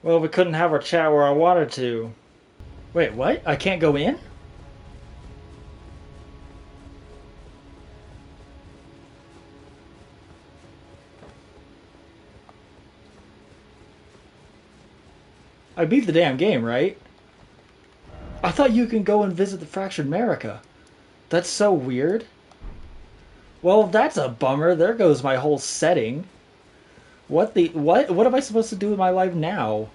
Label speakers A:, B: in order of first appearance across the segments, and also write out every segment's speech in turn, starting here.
A: Well, we couldn't have our chat where I wanted to. Wait, what? I can't go in? I beat the damn game, right? I thought you can go and visit the Fractured America. That's so weird. Well, that's a bummer. There goes my whole setting. What am I supposed to do with my life now?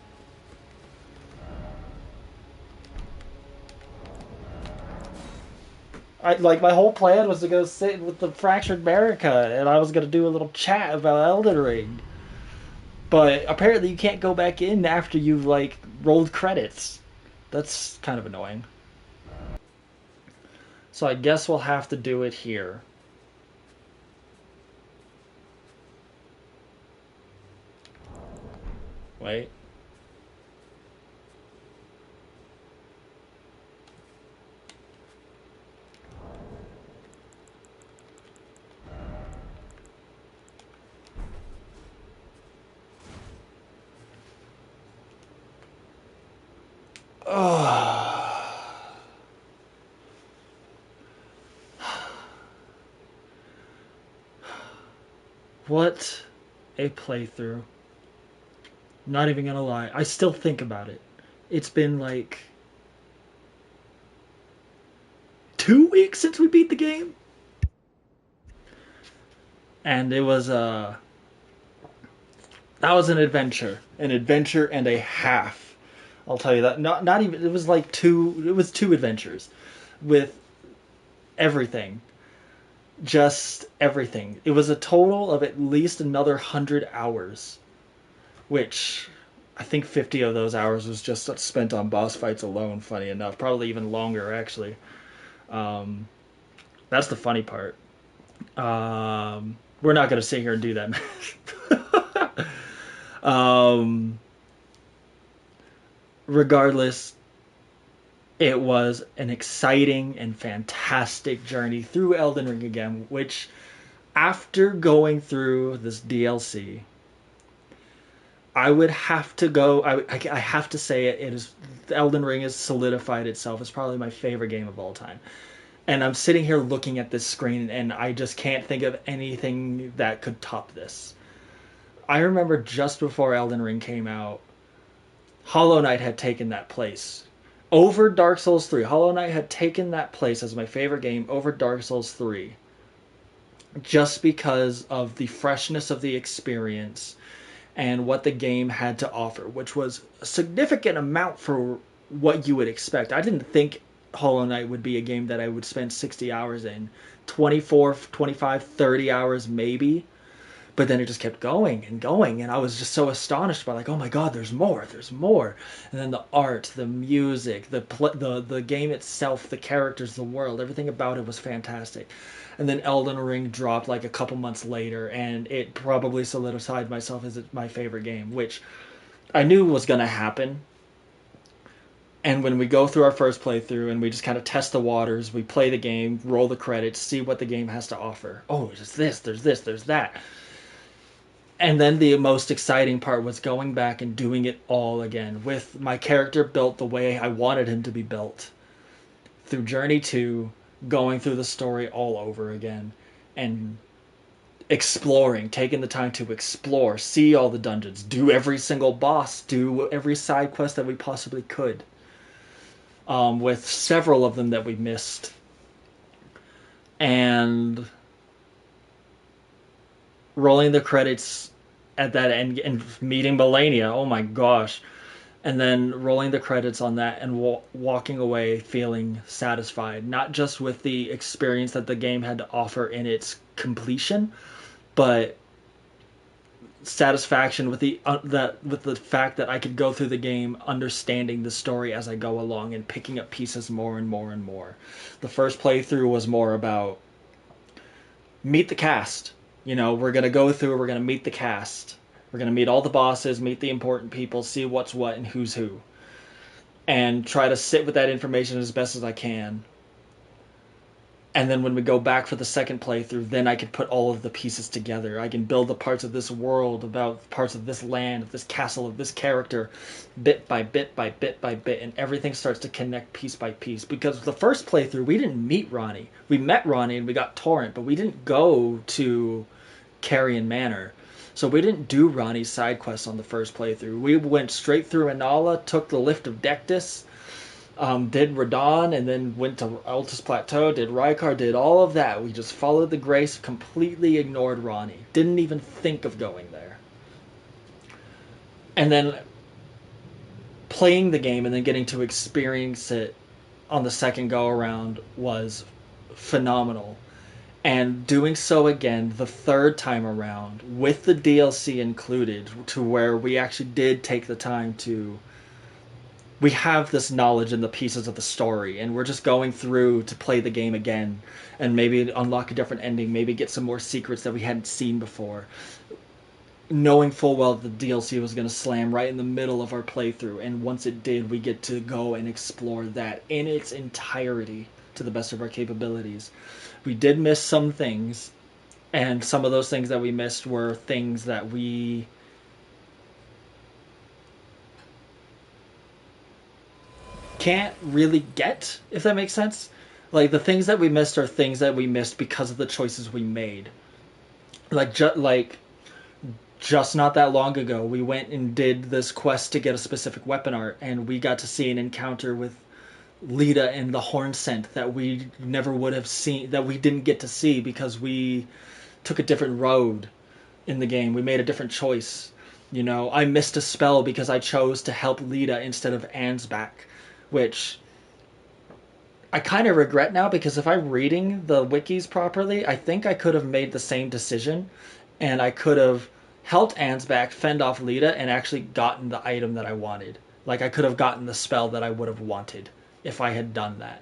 A: My whole plan was to go sit with the Fractured America and I was gonna do a little chat about Elden Ring. But apparently you can't go back in after you've rolled credits. That's kind of annoying. So I guess we'll have to do it here. Wait. Oh. What a playthrough. Not even gonna lie. I still think about it. It's been like 2 weeks since we beat the game. And it was that was an adventure. An adventure and a half. I'll tell you that. Not even it was like two adventures with everything. Just everything. It was a total of at least another 100 hours, which I think 50 of those hours was just spent on boss fights alone. Funny enough, probably even longer actually. Um, that's the funny part. We're not going to sit here and do that. um, Regardless, it was an exciting and fantastic journey through Elden Ring again, which after going through this DLC, I would have to go. I have to say it. It is Elden Ring has solidified itself. It's probably my favorite game of all time. And I'm sitting here looking at this screen, and I just can't think of anything that could top this. I remember just before Elden Ring came out, Hollow Knight had taken that place over Dark Souls 3. Hollow Knight had taken that place as my favorite game over Dark Souls 3 just because of the freshness of the experience and what the game had to offer, which was a significant amount for what you would expect. I didn't think Hollow Knight would be a game that I would spend 60 hours in. 24, 25, 30 hours maybe. But then it just kept going and going, and I was just so astonished by oh my god, there's more, there's more. And then the art, the music, the game itself, the characters, the world, everything about it was fantastic. And then Elden Ring dropped like a couple months later, and it probably solidified myself as my favorite game, which I knew was going to happen. And when we go through our first playthrough and we just kind of test the waters, we play the game, roll the credits, see what the game has to offer. Oh, there's this, there's that. And then the most exciting part was going back and doing it all again with my character built the way I wanted him to be built. Through Journey 2, going through the story all over again and exploring, taking the time to explore, see all the dungeons, do every single boss, do every side quest that we possibly could. With several of them that we missed. And rolling the credits at that end and meeting Melania. Oh my gosh. And then rolling the credits on that and walking away feeling satisfied, not just with the experience that the game had to offer in its completion, but satisfaction with the fact that I could go through the game understanding the story as I go along and picking up pieces more and more and more. The first playthrough was more about meet the cast. We're going to go through, we're going to meet the cast. We're going to meet all the bosses, meet the important people, see what's what and who's who. And try to sit with that information as best as I can. And then when we go back for the second playthrough, then I can put all of the pieces together. I can build the parts of this world, about parts of this land, of this castle, of this character, bit by bit by bit by bit, and everything starts to connect piece by piece. Because the first playthrough, we didn't meet Ronnie. We met Ronnie and we got Torrent, but we didn't go to Carrion Manor. So we didn't do Ronnie's side quests on the first playthrough. We went straight through Inala, took the lift of Dectus, did Radon, and then went to Altus Plateau, did Rykar, did all of that. We just followed the grace, completely ignored Ronnie. Didn't even think of going there. And then playing the game and then getting to experience it on the second go around was phenomenal. And doing so again the third time around with the DLC included, to where we actually did take the time to, we have this knowledge in the pieces of the story, and we're just going through to play the game again and maybe unlock a different ending, maybe get some more secrets that we hadn't seen before, knowing full well that the DLC was going to slam right in the middle of our playthrough. And once it did, we get to go and explore that in its entirety to the best of our capabilities. We did miss some things, and some of those things that we missed were things that we can't really get, if that makes sense. Like, the things that we missed are things that we missed because of the choices we made. Just not that long ago, we went and did this quest to get a specific weapon art, and we got to see an encounter with Lita and the horn scent that we never would have seen, that we didn't get to see because we took a different road in the game. We made a different choice. You know, I missed a spell because I chose to help Lita instead of Ansbach, which I kind of regret now, because if I'm reading the wikis properly, I think I could have made the same decision, and I could have helped Ansbach fend off Lita and actually gotten the item that I wanted. Like, I could have gotten the spell that I would have wanted if I had done that.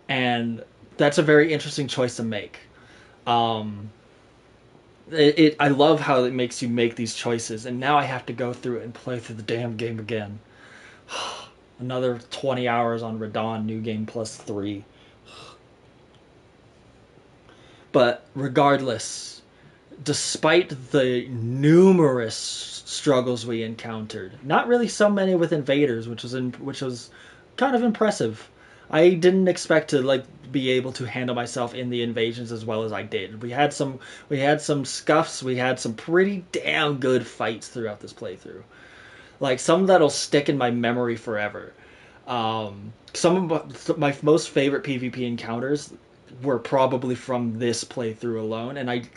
A: And that's a very interesting choice to make. I love how it makes you make these choices, and now I have to go through it and play through the damn game again. Another 20 hours on Radon, new game plus 3. But regardless, despite the numerous struggles we encountered, not really so many with invaders, which was kind of impressive. I didn't expect to be able to handle myself in the invasions as well as I did. We had some scuffs, we had some pretty damn good fights throughout this playthrough. Like, some that'll stick in my memory forever. Some of my most favorite PvP encounters were probably from this playthrough alone, and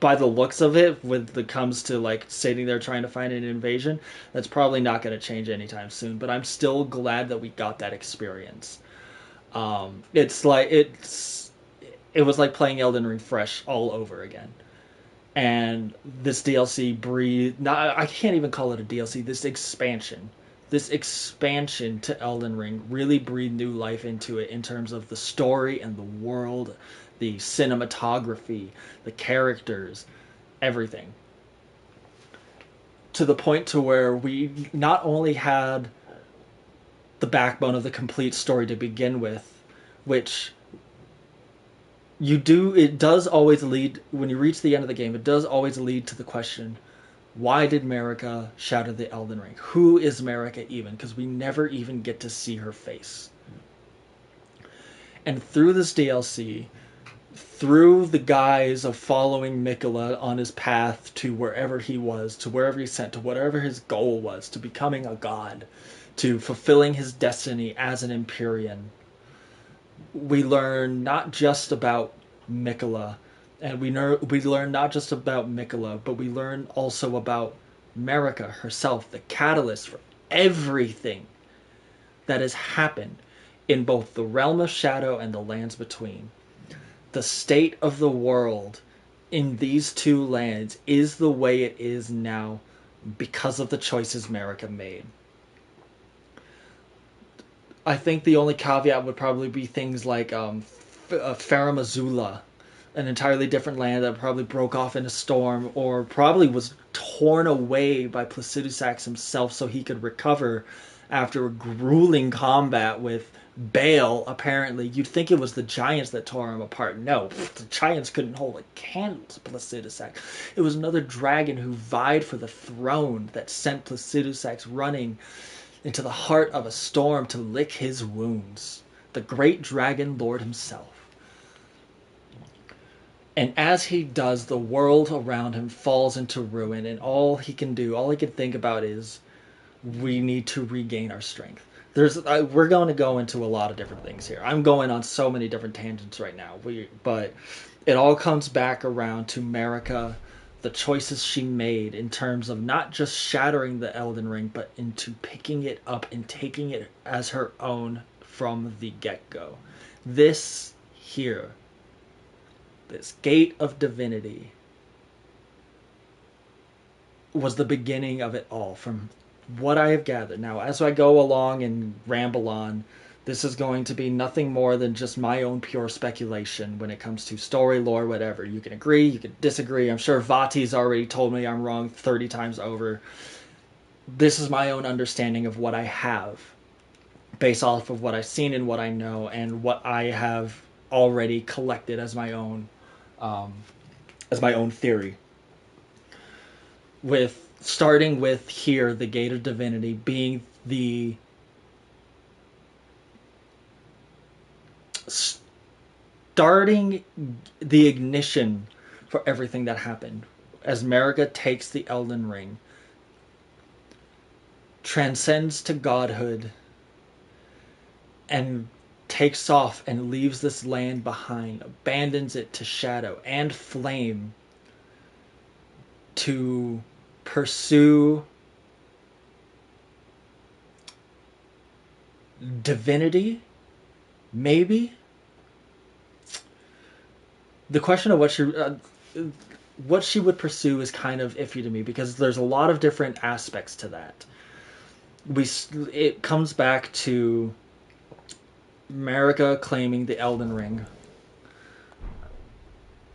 A: by the looks of it, when it comes to sitting there trying to find an invasion, that's probably not going to change anytime soon. But I'm still glad that we got that experience. It was like playing Elden Ring fresh all over again. And this DLC breathed, I can't even call it a DLC, this expansion to Elden Ring really breathed new life into it, in terms of the story and the world, the cinematography, the characters, everything. To the point to where we not only had the backbone of the complete story to begin with, which it does always lead, when you reach the end of the game, it does always lead to the question, why did Marika shatter the Elden Ring? Who is Marika even? Because we never even get to see her face. And through this DLC, through the guise of following Mikola on his path to wherever he was, to wherever he sent, to whatever his goal was, to becoming a god, to fulfilling his destiny as an Empyrean, we learn not just about Mikola, and we learn not just about Mikola, but we learn also about Marika herself, the catalyst for everything that has happened in both the Realm of Shadow and the lands between. The state of the world in these two lands is the way it is now because of the choices Marika made. I think the only caveat would probably be things like Farum Azula, an entirely different land that probably broke off in a storm, or probably was torn away by Placidusax himself so he could recover after a grueling combat with Baal, apparently, you'd think it was the giants that tore him apart. No, the giants couldn't hold a candle to Placidusac. It was another dragon who vied for the throne that sent Placidusac running into the heart of a storm to lick his wounds. The great dragon lord himself. And as he does, the world around him falls into ruin, and all he can think about is, we need to regain our strength. We're going to go into a lot of different things here. I'm going on so many different tangents right now. But it all comes back around to Marika, the choices she made in terms of not just shattering the Elden Ring, but into picking it up and taking it as her own from the get-go. This here, this gate of divinity, was the beginning of it all, from what I have gathered. Now, as I go along and ramble on, this is going to be nothing more than just my own pure speculation when it comes to story, lore, whatever. You can agree, you can disagree. I'm sure Vati's already told me I'm wrong 30 times over. This is my own understanding of what I have, based off of what I've seen and what I know, and what I have already collected as my own theory. Starting with here, the Gate of Divinity being the starting, the ignition for everything that happened. As Marika takes the Elden Ring, transcends to godhood, and takes off and leaves this land behind, abandons it to shadow and flame to pursue divinity, maybe. The question of what she would pursue is kind of iffy to me, because there's a lot of different aspects to that. It comes back to Marika claiming the Elden Ring.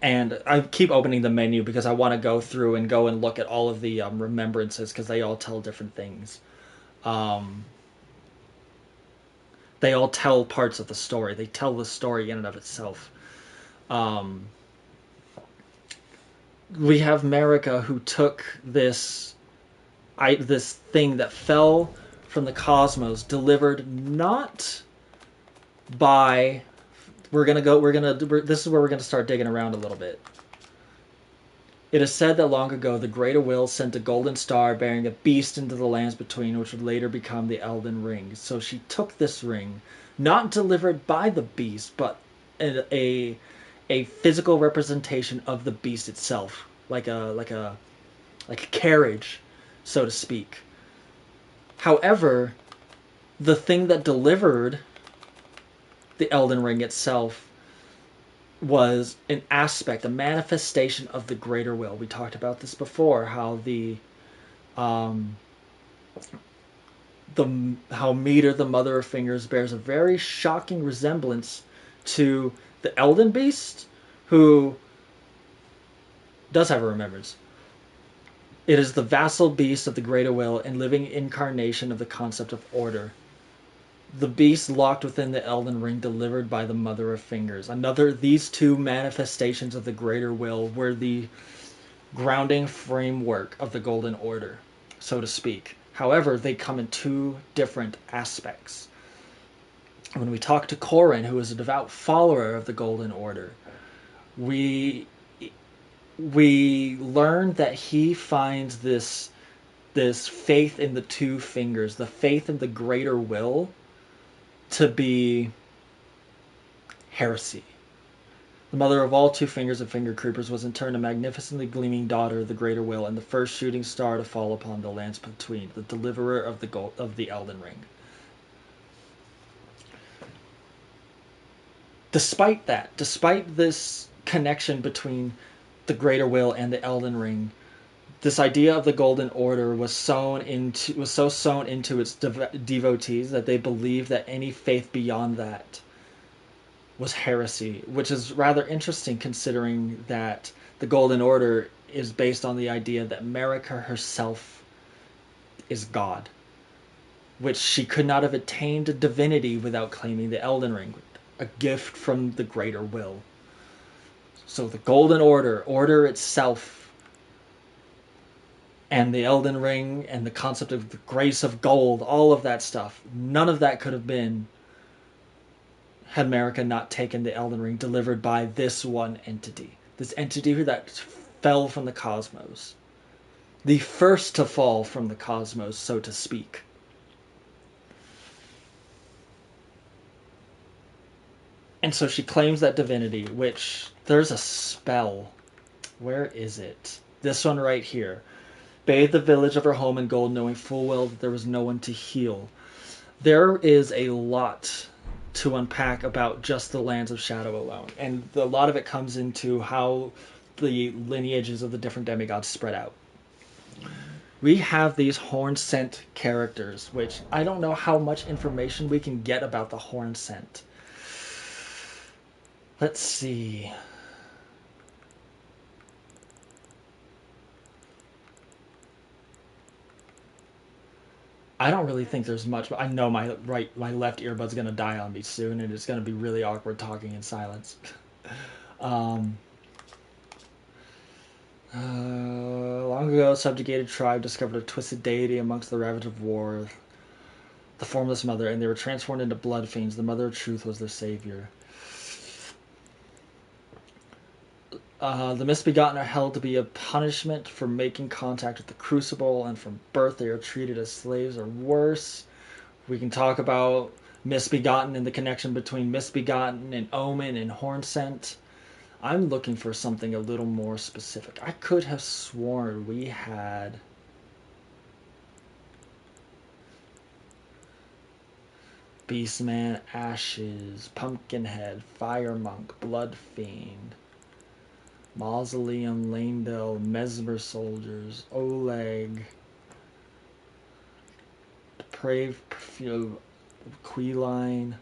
A: And I keep opening the menu because I want to go through and look at all of the remembrances, because they all tell different things. They all tell parts of the story. They tell the story in and of itself. We have Marika, who took this thing that fell from the cosmos, delivered not by... This is where we're gonna start digging around a little bit. It is said that long ago the Greater Will sent a golden star bearing a beast into the lands between, which would later become the Elden Ring. So she took this ring, not delivered by the beast, but a physical representation of the beast itself, like a carriage, so to speak. However, the thing that delivered the Elden Ring itself was an aspect, a manifestation of the Greater Will. We talked about this before, how how Meter, the Mother of Fingers, bears a very shocking resemblance to the Elden Beast, who does have a remembrance. It is the vassal beast of the Greater Will and living incarnation of the concept of order. The beast locked within the Elden Ring, delivered by the Mother of Fingers. These two manifestations of the Greater Will were the grounding framework of the Golden Order, so to speak. However, they come in two different aspects. When we talk to Corrin, who is a devout follower of the Golden Order, we learn that he finds this faith in the two fingers, the faith in the Greater Will, to be heresy. The mother of all two fingers and finger creepers was in turn a magnificently gleaming daughter of the Greater Will, and the first shooting star to fall upon the lands between, the deliverer of the Elden Ring. Despite this connection between the Greater Will and the Elden Ring, this idea of the Golden Order was so sewn into its devotees that they believed that any faith beyond that was heresy, which is rather interesting, considering that the Golden Order is based on the idea that Marika herself is God. which she could not have attained divinity without claiming the Elden Ring, a gift from the greater will. So the Golden Order itself, and the Elden Ring, and the concept of the grace of gold, all of that stuff, none of that could have been had Marika not taken the Elden Ring delivered by this one entity. This entity that fell from the cosmos. The first to fall from the cosmos, so to speak. And so she claims that divinity, which there's a spell. Where is it? This one right here. Bathe the village of her home in gold, knowing full well that there was no one to heal. There is a lot to unpack about just the Lands of Shadow alone. And a lot of it comes into how the lineages of the different demigods spread out. We have these horn scent characters, which I don't know how much information we can get about the horn scent. Let's see. I don't really think there's much, but I know my left earbud's gonna die on me soon, and it's gonna be really awkward talking in silence. Long ago, a subjugated tribe discovered a twisted deity amongst the ravage of war, the formless mother, and they were transformed into blood fiends. The mother of truth was their savior. The misbegotten are held to be a punishment for making contact with the crucible, and from birth they are treated as slaves or worse. We can talk about misbegotten and the connection between misbegotten and omen and horn scent. I'm looking for something a little more specific. I could have sworn we had Beastman, Ashes, Pumpkinhead, Fire Monk, Blood Fiend, Mausoleum, Lanedale, Mesmer Soldiers, Oleg, Depraved, Queeline,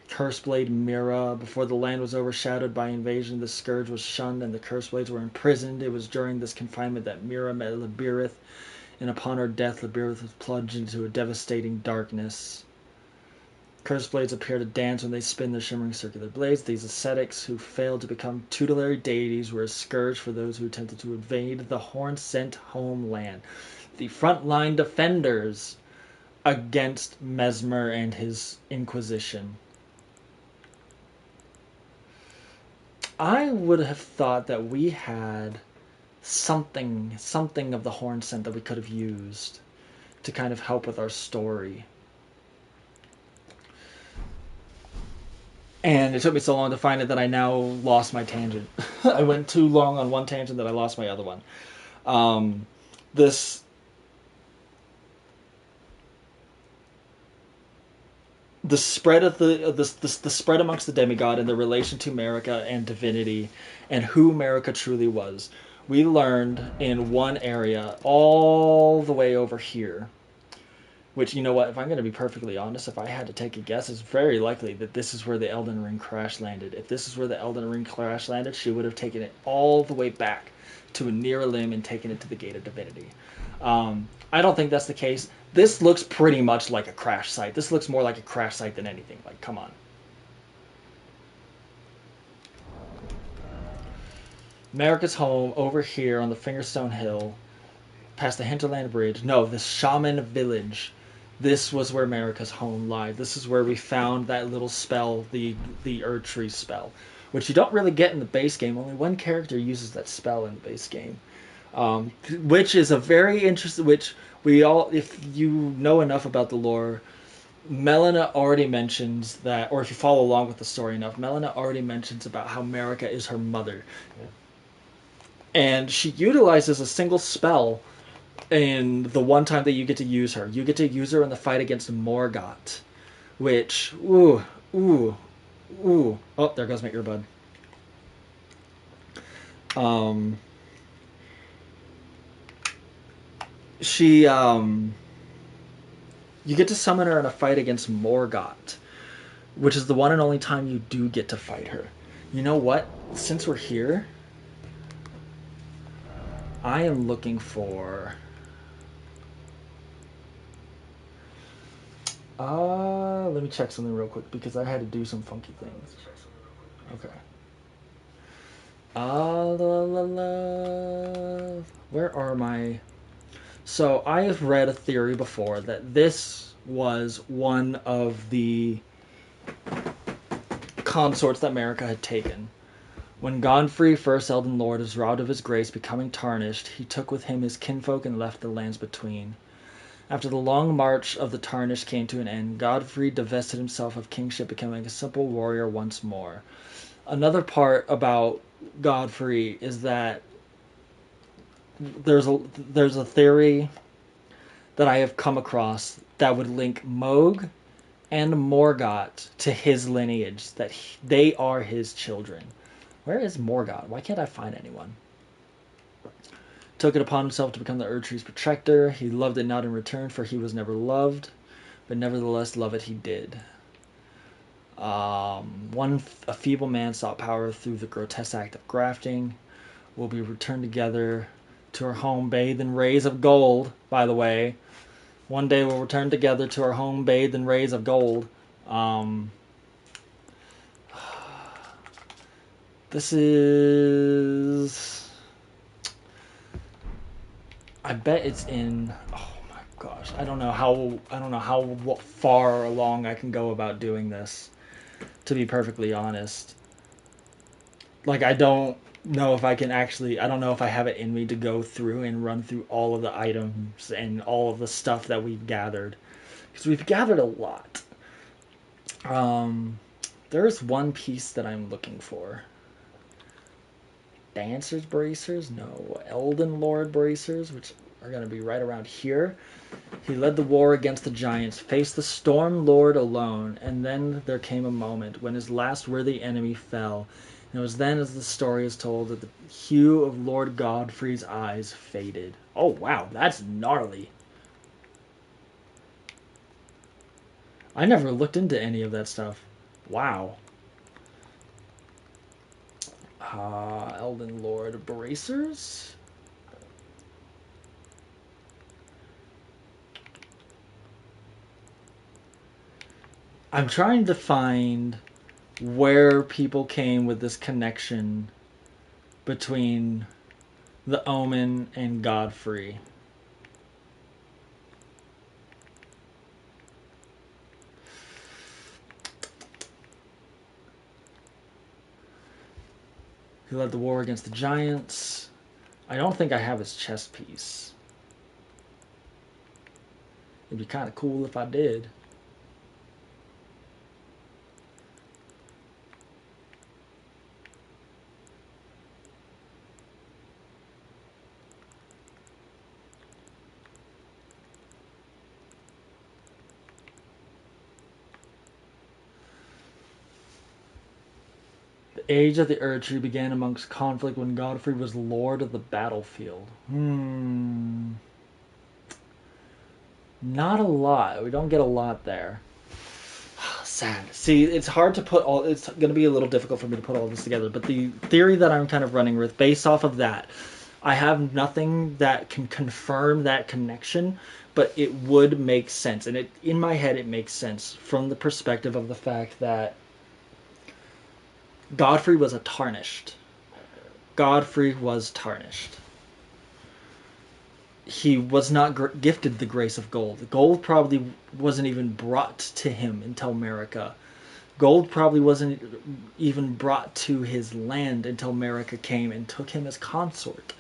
A: Curseblade Mira. Before the land was overshadowed by invasion, the Scourge was shunned and the Curseblades were imprisoned. It was during this confinement that Mira met Libirith, and upon her death, Libirith was plunged into a devastating darkness. Cursed blades appear to dance when they spin their shimmering circular blades. These ascetics who failed to become tutelary deities were a scourge for those who attempted to invade the horn-sent homeland. The frontline defenders against Mesmer and his Inquisition. I would have thought that we had something of the horn scent that we could have used to kind of help with our story. And it took me so long to find it that I now lost my tangent. I went too long on one tangent that I lost my other one. The spread of the spread amongst the demigod and the relation to Marika and divinity and who Marika truly was. We learned in one area all the way over here. Which, you know what, if I'm going to be perfectly honest, if I had to take a guess, it's very likely that this is where the Elden Ring crash landed. If this is where the Elden Ring crash landed, she would have taken it all the way back to a near limb and taken it to the Gate of Divinity. I don't think that's the case. This looks pretty much like a crash site. This looks more like a crash site than anything. Like, come on. Marika's home over here on the Fingerstone Hill, past the Hinterland Bridge. No, the Shaman Village. This was where Marika's home lied. This is where we found that little spell, the Erdtree spell, which you don't really get in the base game. Only one character uses that spell in the base game, which is a very interesting. Which we all, if you know enough about the lore, Melina already mentions that, or if you follow along with the story enough, Melina already mentions about how Marika is her mother, and she utilizes a single spell. And the one time that you get to use her in the fight against Morgott, which, ooh. Oh, there goes my earbud. You get to summon her in a fight against Morgott, which is the one and only time you do get to fight her. You know what? Since we're here, I am looking for Let me check something real quick because I had to do some funky things. Okay. La, la, la. Where are my... So I have read a theory before that this was one of the consorts that America had taken. When Godfrey, first Elden Lord, was robbed of his grace, becoming tarnished, he took with him his kinfolk and left the lands between. After the long march of the tarnished came to an end, Godfrey divested himself of kingship, becoming a simple warrior once more. Another part about Godfrey is that there's a theory that I have come across that would link Moog and Morgott to his lineage, that they are his children. Where is Morgott? Why can't I find anyone? Took it upon himself to become the Erdtree's protector. He loved it not in return, for he was never loved, but nevertheless love it he did. A feeble man sought power through the grotesque act of grafting. Will be returned together to our home bathed in rays of gold, by the way. One day we'll return together to our home bathed in rays of gold. This is... I bet it's in... Oh my gosh. I don't know how far along I can go about doing this, to be perfectly honest. Like, I don't know if I can actually... I don't know if I have it in me to go through and run through all of the items and all of the stuff that we've gathered. Because we've gathered a lot. There's one piece that I'm looking for. Dancer's bracers? No. Elden Lord bracers, which are going to be right around here. He led the war against the giants, faced the Storm Lord alone, and then there came a moment when his last worthy enemy fell. And it was then, as the story is told, that the hue of Lord Godfrey's eyes faded. Oh, wow, that's gnarly. I never looked into any of that stuff. Wow. Elden Lord bracers? I'm trying to find where people came with this connection between the Omen and Godfrey. He led the war against the giants. I don't think I have his chess piece. It'd be kind of cool if I did. The age of the Erdtree began amongst conflict when Godfrey was lord of the battlefield. Not a lot. We don't get a lot there. Sad. See, it's hard to put all... It's going to be a little difficult for me to put all this together, but the theory that I'm kind of running with, based off of that, I have nothing that can confirm that connection, but it would make sense. And in my head, it makes sense from the perspective of the fact that Godfrey was a tarnished. Godfrey was tarnished. He was not gifted the grace of gold. Gold probably wasn't even brought to him until America. Gold probably wasn't even brought to his land until America came and took him as consort.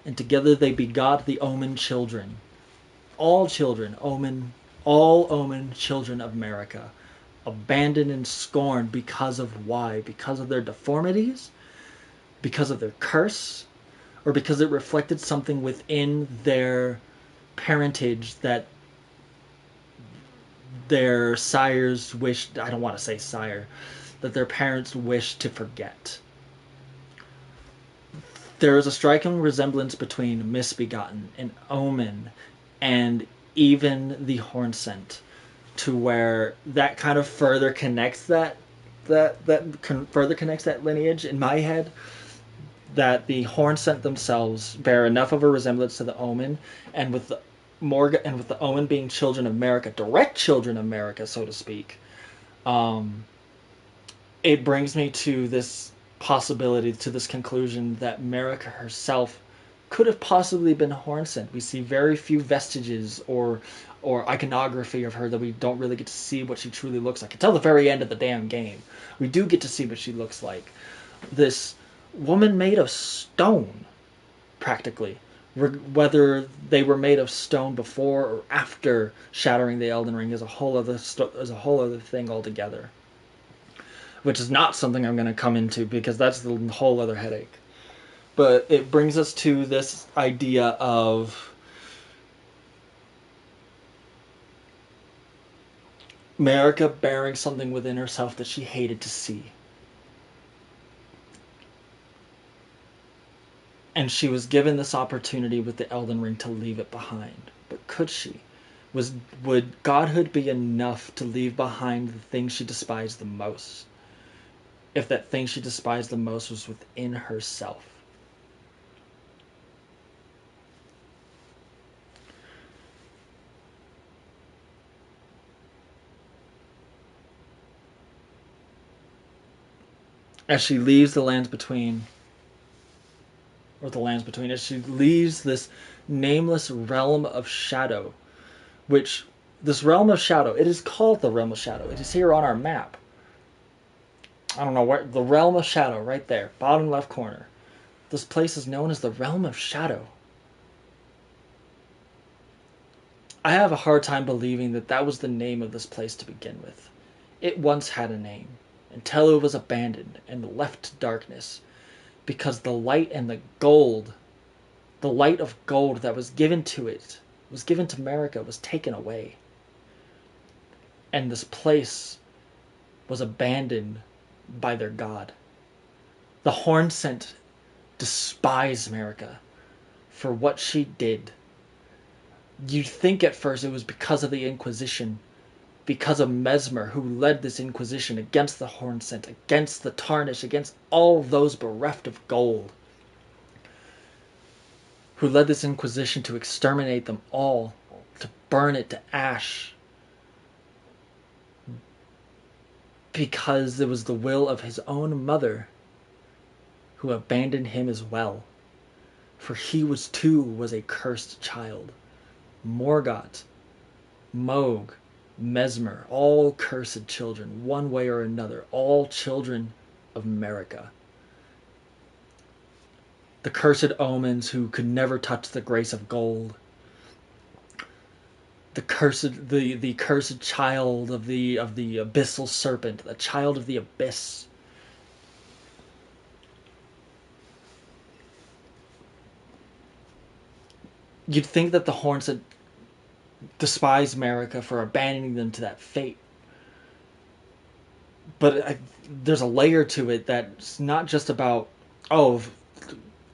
A: And together they begot the Omen children. All children, all Omen children of America. Abandoned and scorned because of why? Because of their deformities? Because of their curse? Or because it reflected something within their parentage that their sires wished... I don't want to say sire. That their parents wished to forget. There is a striking resemblance between Misbegotten and Omen and even the Hornsent, to where that kind of further connects that lineage in my head, that the Hornsent themselves bear enough of a resemblance to the Omen, and with Morga, and with the Omen being children of Marika, direct children of Marika, so to speak, um, it brings me to this possibility, to this conclusion that Marika herself could have possibly been Hornsent. We see very few vestiges or iconography of her, that we don't really get to see what she truly looks like until the very end of the damn game. We do get to see what she looks like. This woman made of stone, practically. Whether they were made of stone before or after shattering the Elden Ring is a whole other thing altogether, which is not something I'm going to come into because that's the whole other headache. But it brings us to this idea of Marika bearing something within herself that she hated to see. And she was given this opportunity with the Elden Ring to leave it behind. But could she? Would godhood be enough to leave behind the thing she despised the most? If that thing she despised the most was within herself. As she leaves the lands between, as she leaves this nameless realm of shadow, which, this realm of shadow, it is called the realm of shadow. It is here on our map. I don't know where, the realm of shadow, right there, bottom left corner. This place is known as the realm of shadow. I have a hard time believing that that was the name of this place to begin with. It once had a name, until it was abandoned and left to darkness, because the light and the light of gold that was given to it, was given to Marika, was taken away. And this place was abandoned by their god. The Hornsent despise Marika for what she did. You'd think at first it was because of the Inquisition, because of Mesmer, who led this Inquisition against the Hornsent, against the Tarnish, against all those bereft of gold, who led this Inquisition to exterminate them all, to burn it to ash, because it was the will of his own mother, who abandoned him as well. For he was a cursed child. Morgott, Mohg, Mesmer, all cursed children, one way or another, all children of Marika. The cursed omens who could never touch the grace of gold. The cursed child of the abyssal serpent, the child of the abyss. You'd think that the Horns had despised Marika for abandoning them to that fate. But there's a layer to it that's not just about, oh,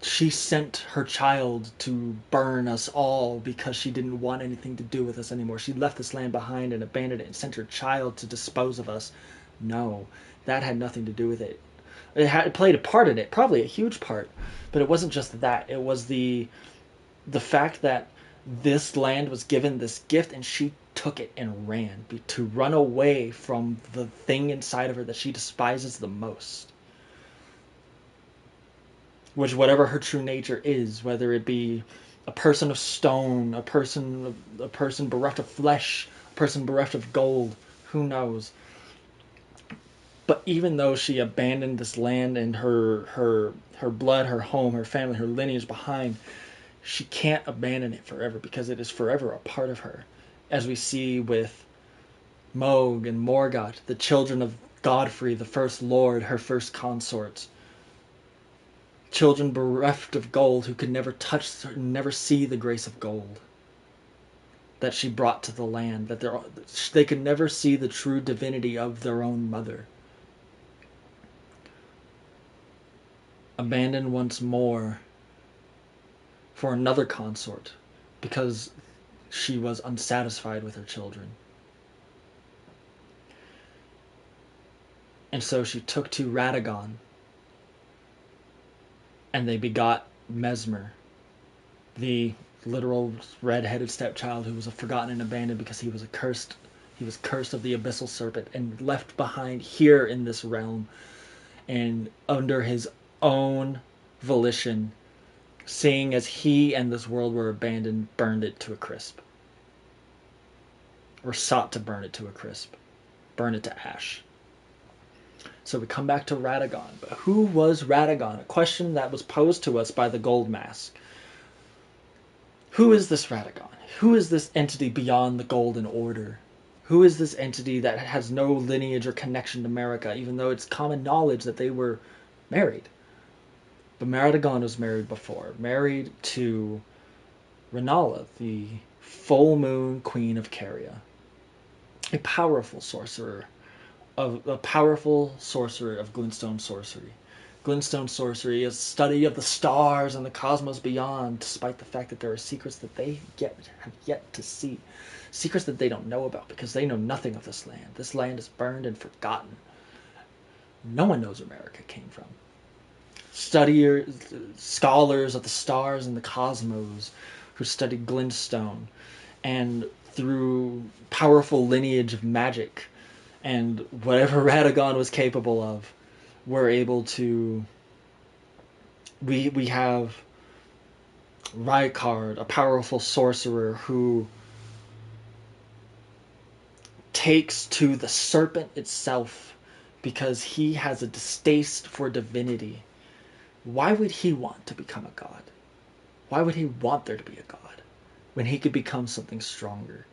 A: she sent her child to burn us all because she didn't want anything to do with us anymore. She left this land behind and abandoned it and sent her child to dispose of us. No, that had nothing to do with it. It played a part in it, probably a huge part, but it wasn't just that. It was the fact that this land was given this gift and she took it and ran to run away from the thing inside of her that she despises the most. Which, whatever her true nature is, whether it be a person of stone, a person bereft of flesh, a person bereft of gold, who knows. But even though she abandoned this land and her blood, her home, her family, her lineage behind, she can't abandon it forever because it is forever a part of her. As we see with Mohg and Morgott, the children of Godfrey, the first lord, her first consort. Children bereft of gold who could never touch, never see the grace of gold that she brought to the land, that they could never see the true divinity of their own mother. Abandoned once more for another consort because she was unsatisfied with her children. And so she took to Radagon, and they begot Mesmer, the literal red-headed stepchild who was forgotten and abandoned because he was cursed of the abyssal serpent and left behind here in this realm, and under his own volition, seeing as he and this world were abandoned, burned it to a crisp. Or sought to burn it to a crisp. Burn it to ash. So we come back to Radagon. But who was Radagon? A question that was posed to us by the Gold Mask. Who is this Radagon? Who is this entity beyond the Golden Order? Who is this entity that has no lineage or connection to Marika, even though it's common knowledge that they were married? But Radagon was married before. Married to Renala, the full moon queen of Caria. A powerful sorcerer of glintstone sorcery. Glintstone sorcery is study of the stars and the cosmos beyond, despite the fact that there are secrets that they have yet to see. Secrets that they don't know about because they know nothing of this land. This land is burned and forgotten. No one knows where Marika came from. Scholars of the stars and the cosmos who studied glintstone, and through powerful lineage of magic and whatever Radagon was capable of, were able to... We have Rykard, a powerful sorcerer who takes to the serpent itself because he has a distaste for divinity. Why would he want to become a god? Why would he want there to be a god when he could become something stronger?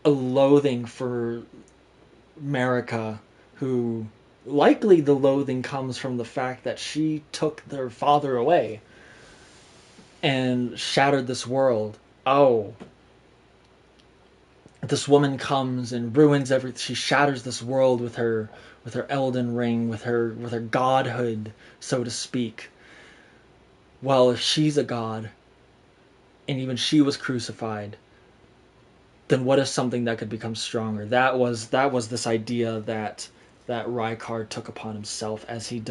A: A loathing for Marika, who... likely the loathing comes from the fact that she took their father away and shattered this world. Oh, this woman comes and ruins everything. She shatters this world with her Elden Ring, with her godhood, so to speak. Well, if she's a god, and even she was crucified, then what is something that could become stronger? That was this idea that Rykard took upon himself as he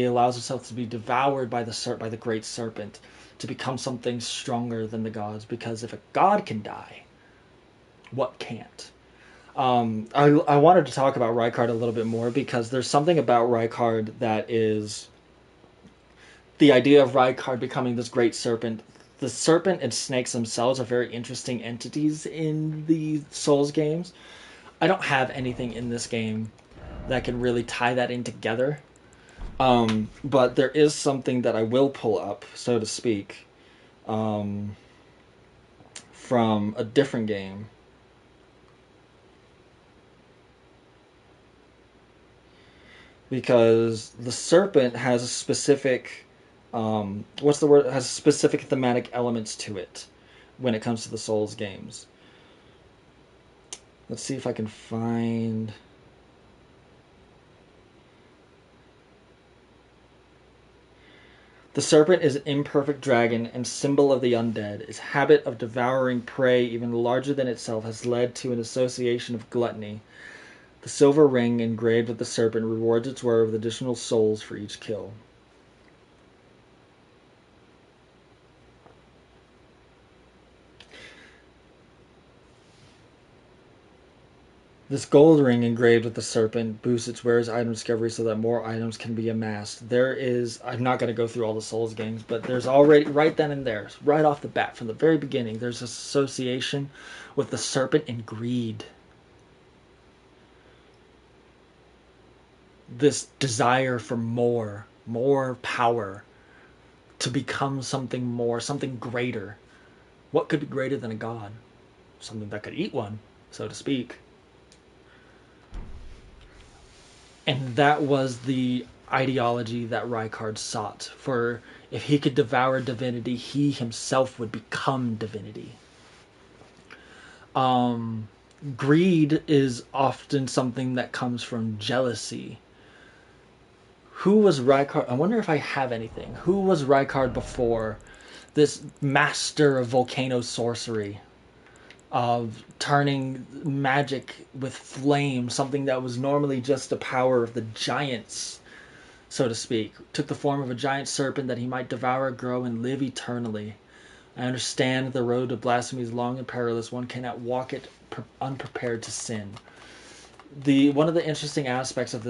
A: allows himself to be devoured by the great serpent, to become something stronger than the gods. Because if a god can die, what can't? I wanted to talk about Rykard a little bit more because there's something about Rykard that is the idea of Rykard becoming this great serpent. The serpent and snakes themselves are very interesting entities in the Souls games. I don't have anything in this game that can really tie that in together. But there is something that I will pull up, so to speak, from a different game. Because the serpent has a specific... has specific thematic elements to it when it comes to the Souls games. Let's see if I can find... The serpent is an imperfect dragon and symbol of the undead. Its habit of devouring prey even larger than itself has led to an association of gluttony. The silver ring engraved with the serpent rewards its wearer with additional souls for each kill. This gold ring engraved with the serpent boosts its wearer's item discovery so that more items can be amassed. I'm not going to go through all the Souls games, but there's already, right then and there, right off the bat, from the very beginning, there's this association with the serpent and greed. This desire for more power, to become something more, something greater. What could be greater than a god? Something that could eat one, so to speak. And that was the ideology that Rykard sought. For if he could devour divinity, he himself would become divinity. Greed is often something that comes from jealousy. Who was Rykard? I wonder if I have anything. Who was Rykard before? This master of volcano sorcery, of turning magic with flame, something that was normally just the power of the giants, so to speak, took the form of a giant serpent that he might devour, grow, and live eternally. I understand the road to blasphemy is long and perilous. One cannot walk it unprepared to sin. The one of the interesting aspects of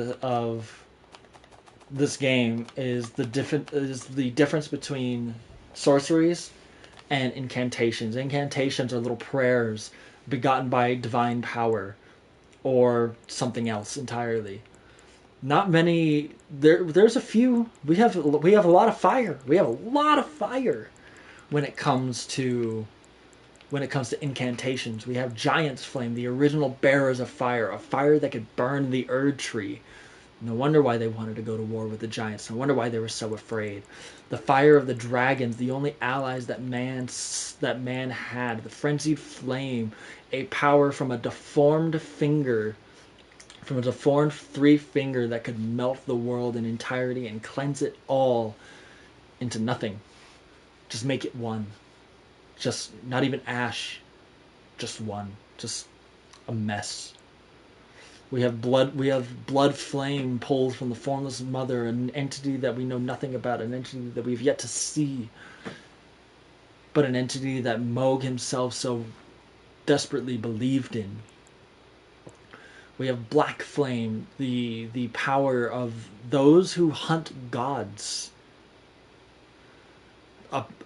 A: this game is the difference between sorceries and incantations. Incantations are little prayers begotten by divine power or something else entirely. Not many. There's a few. We have a lot of fire. We have a lot of fire when it comes to incantations. We have Giant's Flame, the original bearers of fire, a fire that could burn the Erdtree. No wonder why they wanted to go to war with the giants. No wonder why they were so afraid. The fire of the dragons, the only allies that man had. The frenzied flame, a power from a deformed finger, from a deformed three finger that could melt the world in entirety and cleanse it all into nothing. Just make it one. Just not even ash. Just one. Just a mess. We have blood flame pulled from the formless mother, an entity that we know nothing about, an entity that we've yet to see, but an entity that Moog himself so desperately believed in. We have black flame, the power of those who hunt gods.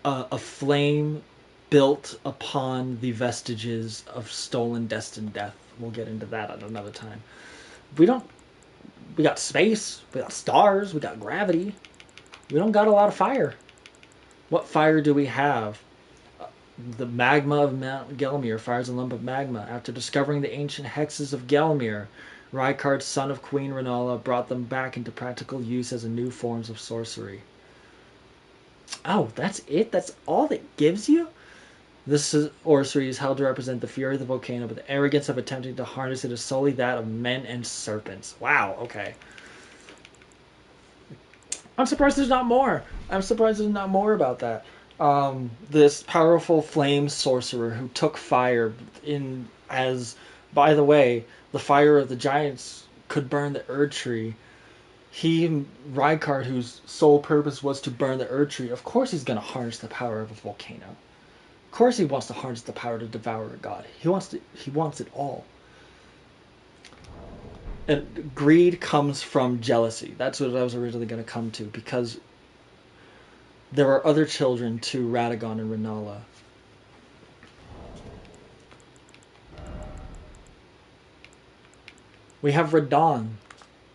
A: A flame built upon the vestiges of stolen, destined death. We'll get into that at another time. We got space, we got stars, we got gravity. We don't got a lot of fire. What fire do we have? The magma of Mount Gelmir fires a lump of magma. After discovering the ancient hexes of Gelmir, Rykard, son of Queen Renala, brought them back into practical use as a new forms of sorcery. Oh, that's it? That's all it gives you? This sorcery is held to represent the fury of the volcano, but the arrogance of attempting to harness it is solely that of men and serpents. Wow, okay. I'm surprised there's not more. I'm surprised there's not more about that. This powerful flame sorcerer who took fire in as, by the way, the fire of the giants could burn the Erdtree. Rykard, whose sole purpose was to burn the Erdtree, of course he's going to harness the power of a volcano. Of course he wants to harness the power to devour a god. He wants it all. And greed comes from jealousy. That's what I was originally going to come to, because there are other children to Radagon and Renala. We have Radon,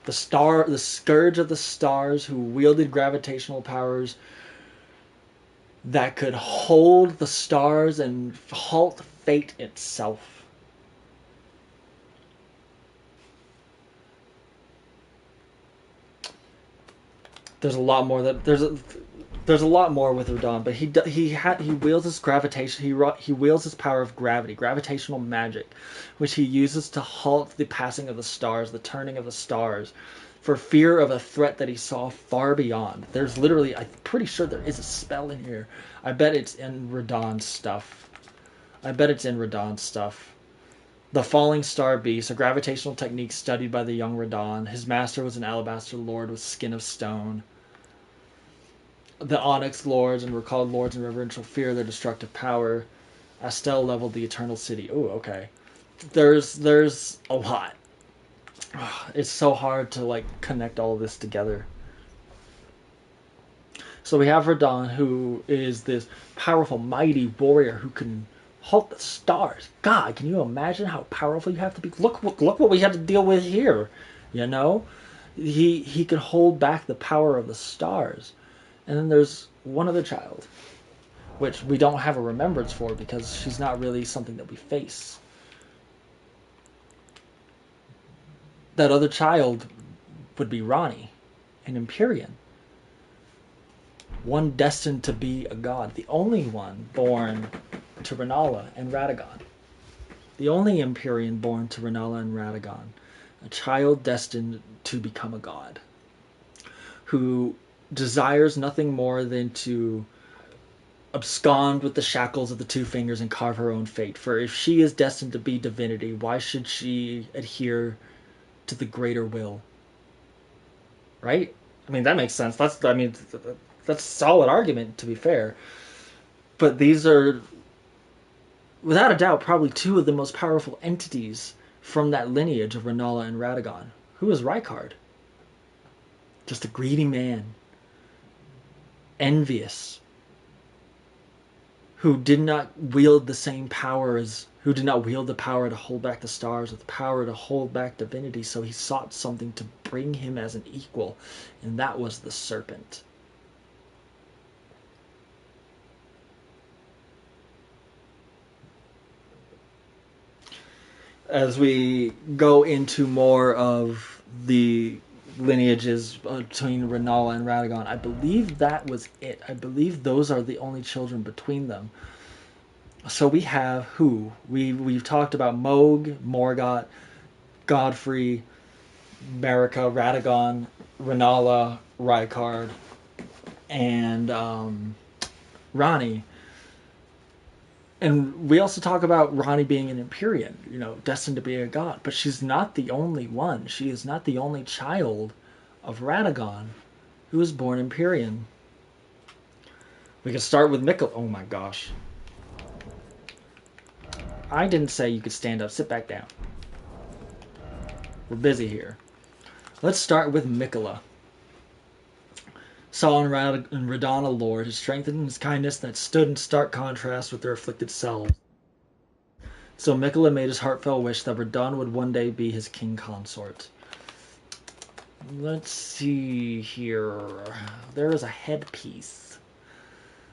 A: the scourge of the stars, who wielded gravitational powers that could hold the stars and halt fate itself. There's a lot more there's a lot more with Radon, but he wields his gravitation. He wields his power of gravity, gravitational magic, which he uses to halt the passing of the stars, the turning of the stars, for fear of a threat that he saw far beyond. There's literally, I'm pretty sure there is a spell in here. I bet it's in Radon's stuff. The falling star beast, a gravitational technique studied by the young Radon. His master was an alabaster lord with skin of stone. The Onyx lords and were called lords in reverential fear of their destructive power. Astel leveled the eternal city. Ooh, okay. There's a lot. It's so hard to connect all of this together. So we have Radon, who is this powerful, mighty warrior who can halt the stars. God, can you imagine how powerful you have to be? Look what we had to deal with here. You know, he can hold back the power of the stars. And then there's one other child, which we don't have a remembrance for because she's not really something that we face. That other child would be Ronnie, an Empyrean. One destined to be a god. The only one born to Renala and Radagon. The only Empyrean born to Renala and Radagon. A child destined to become a god. Who desires nothing more than to abscond with the shackles of the two fingers and carve her own fate. For if she is destined to be divinity, why should she adhere to the greater will? Right? I mean, that makes sense. That's a solid argument, to be fair. But these are, without a doubt, probably two of the most powerful entities from that lineage of Rennala and Radagon. Who is Rykard? Just a greedy man, envious, who did not wield the same power as, who did not wield the power to hold back the stars or the power to hold back divinity, so he sought something to bring him as an equal, and that was the serpent. As we go into more of the lineages between Rennala and Radagon, I believe that was it. I believe those are the only children between them. So we have who? We've talked about Moog, Morgott, Godfrey, Marika, Radagon, Rennala, Rykard, and Ronnie. And we also talk about Ronnie being an Empyrean, destined to be a god. But she's not the only one. She is not the only child of Radagon who was born Empyrean. We can start with Mikkel. Oh my gosh. I didn't say you could stand up. Sit back down. We're busy here. Let's start with Mikola. Saw in Radana lore his strength and his kindness that stood in stark contrast with their afflicted selves. So Mikola made his heartfelt wish that Radon would one day be his king consort. Let's see here. There is a headpiece.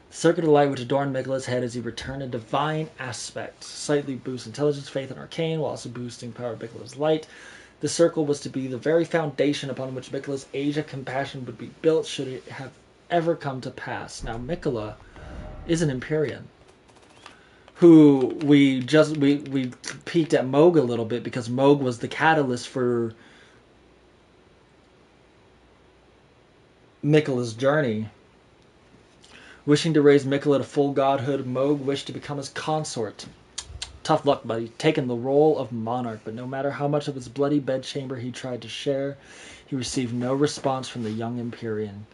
A: The circuit of light which adorned Mikola's head as he returned a divine aspect. Slightly boosts intelligence, faith, and arcane, while also boosting power of Mikola's light. The circle was to be the very foundation upon which Mikola's age of compassion would be built should it have ever come to pass. Now, Mikola is an Empyrean who we peeked at Moog a little bit because Moog was the catalyst for Mikola's journey. Wishing to raise Mikola to full godhood, Moog wished to become his consort. Tough luck, buddy, taking the role of monarch, but no matter how much of his bloody bedchamber he tried to share, he received no response from the young Empyrean,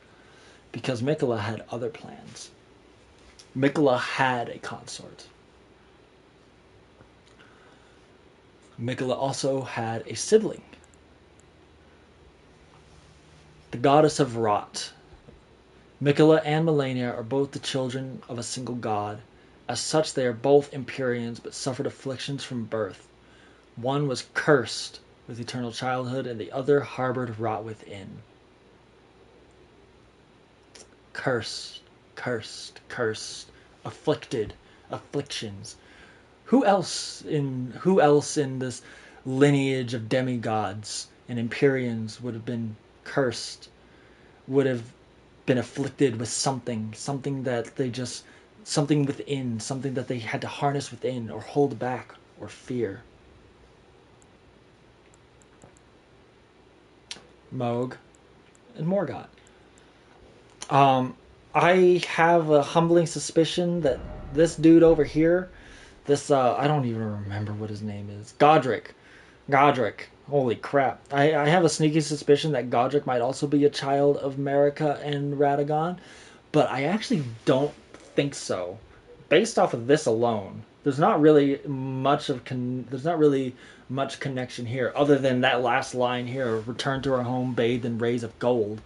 A: because Mikola had other plans. Mikola had a consort. Mikola also had a sibling, the goddess of Rot. Mikola and Melania are both the children of a single god. As such, they are both Empyreans, but suffered afflictions from birth. One was cursed with eternal childhood, and the other harbored rot within. Cursed, cursed, cursed, afflicted, afflictions. Who else in this lineage of demigods and Empyreans would have been cursed? Would have been afflicted with something that they just, something within, something that they had to harness within or hold back or fear. Moog and Morgott. I have a humbling suspicion that this dude over here, this I don't even remember what his name is, Godric. Holy crap. I have a sneaky suspicion that Godric might also be a child of Marika and Radagon, but I actually don't think so. Based off of this alone, there's not really much connection here, other than that last line here: "Return to our home, bathed in rays of gold."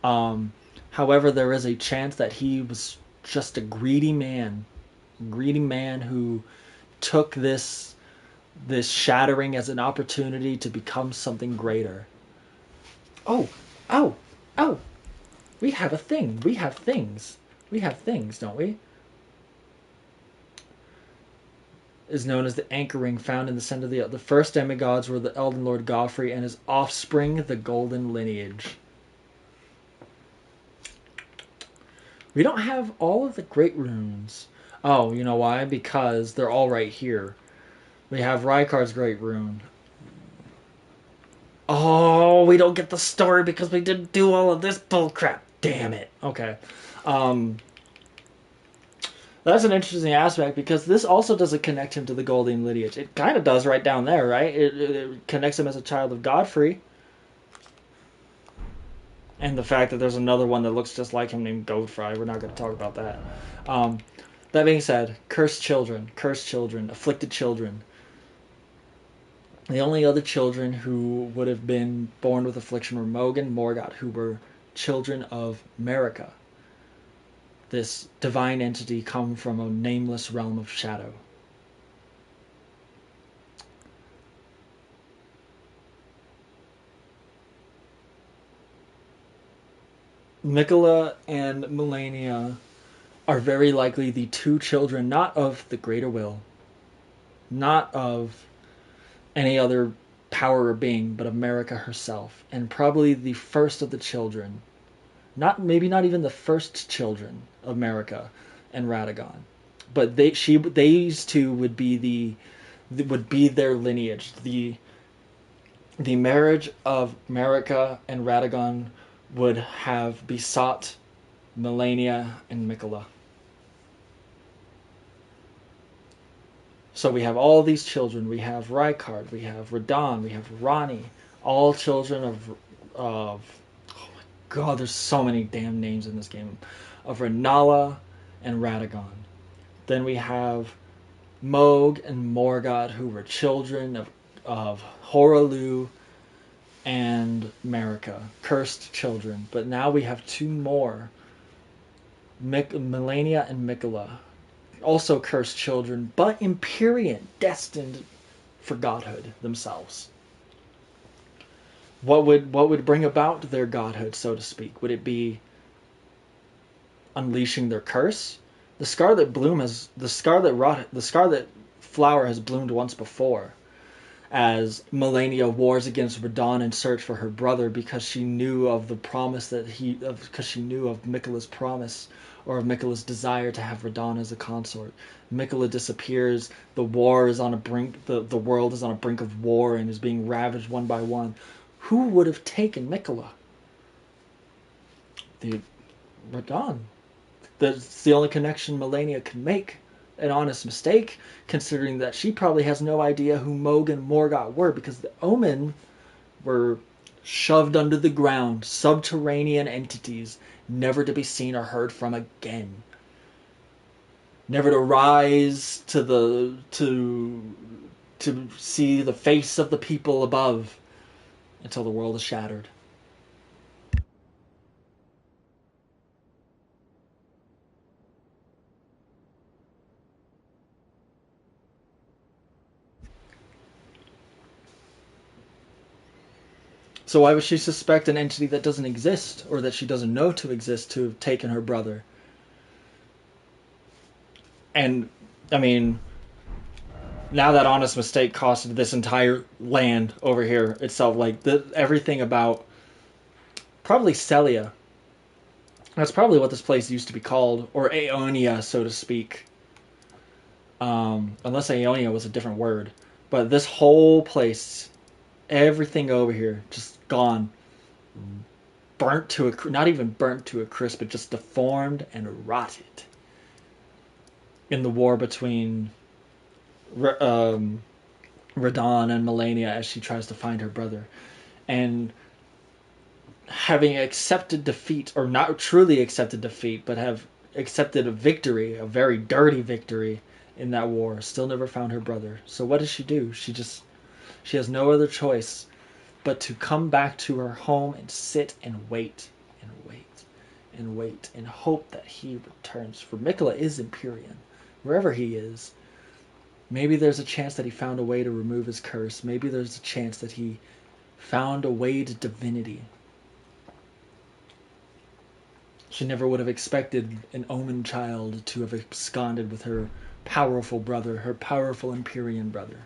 A: However, there is a chance that he was just a greedy man who took this shattering as an opportunity to become something greater. Oh, oh, oh! We have a thing. We have things. We have things, don't we? Is known as the anchoring found in the center of the first demigods were the Elden Lord Godfrey and his offspring, the Golden Lineage. We don't have all of the great runes. Oh, you know why? Because they're all right here. We have Rykard's great rune. Oh, we don't get the story because we didn't do all of this bullcrap. Damn it. Okay. That's an interesting aspect because this also doesn't connect him to the Golden Lineage. It kind of does right down there, right? It connects him as a child of Godfrey. And the fact that there's another one that looks just like him named Goldfry. We're not going to talk about that. Um, that being said, cursed children, afflicted children. The only other children who would have been born with affliction were Moog and Morgoth, who were children of Marika, this divine entity come from a nameless realm of shadow. Mikola and Melania are very likely the two children not of the Greater Will, not of any other power or being, but of Marika herself, and probably the first of the children, maybe not even the first children of Marika and Radagon, but these two would be their lineage. The marriage of Marika and Radagon would have besought Melania and Mikola. So we have all these children. We have Rykard, we have Radon, we have Rani, all children of oh my god, there's so many damn names in this game. Of Renala and Radagon. Then we have Moog and Morgoth, who were children of Horalu and Marika, cursed children. But now we have two more, Melania and Mikola, also cursed children, but Empyrean, destined for godhood themselves. What would bring about their godhood, so to speak? Would it be unleashing their curse? The scarlet flower has bloomed once before, as Melania wars against Radon in search for her brother because she knew of the promise because she knew of Mikola's promise, or of Mikola's desire to have Radon as a consort. Mikola disappears. The war is on a brink. The world is on a brink of war and is being ravaged one by one. Who would have taken Mikola? The Radon. That's the only connection Melania can make. An honest mistake, considering that she probably has no idea who Moog and Morgoth were, because the Omen were shoved under the ground, subterranean entities, never to be seen or heard from again. Never to rise to see the face of the people above until the world is shattered. So why would she suspect an entity that doesn't exist, or that she doesn't know to exist, to have taken her brother? And, I mean, now that honest mistake costed this entire land over here itself, like, everything about, probably Celia. That's probably what this place used to be called, or Aeonia, so to speak. Unless Aeonia was a different word. But this whole place, everything over here, just gone. Burnt to not even burnt to a crisp, but just deformed and rotted. In the war between Radon and Melania as she tries to find her brother. And having accepted defeat, or not truly accepted defeat, but have accepted a victory, a very dirty victory in that war, still never found her brother. So what does she do? She has no other choice but to come back to her home and sit and wait and wait and wait and hope that he returns. For Mikola is Empyrean, wherever he is. Maybe there's a chance that he found a way to remove his curse. Maybe there's a chance that he found a way to divinity. She never would have expected an Omen child to have absconded with her powerful brother, her powerful Empyrean brother.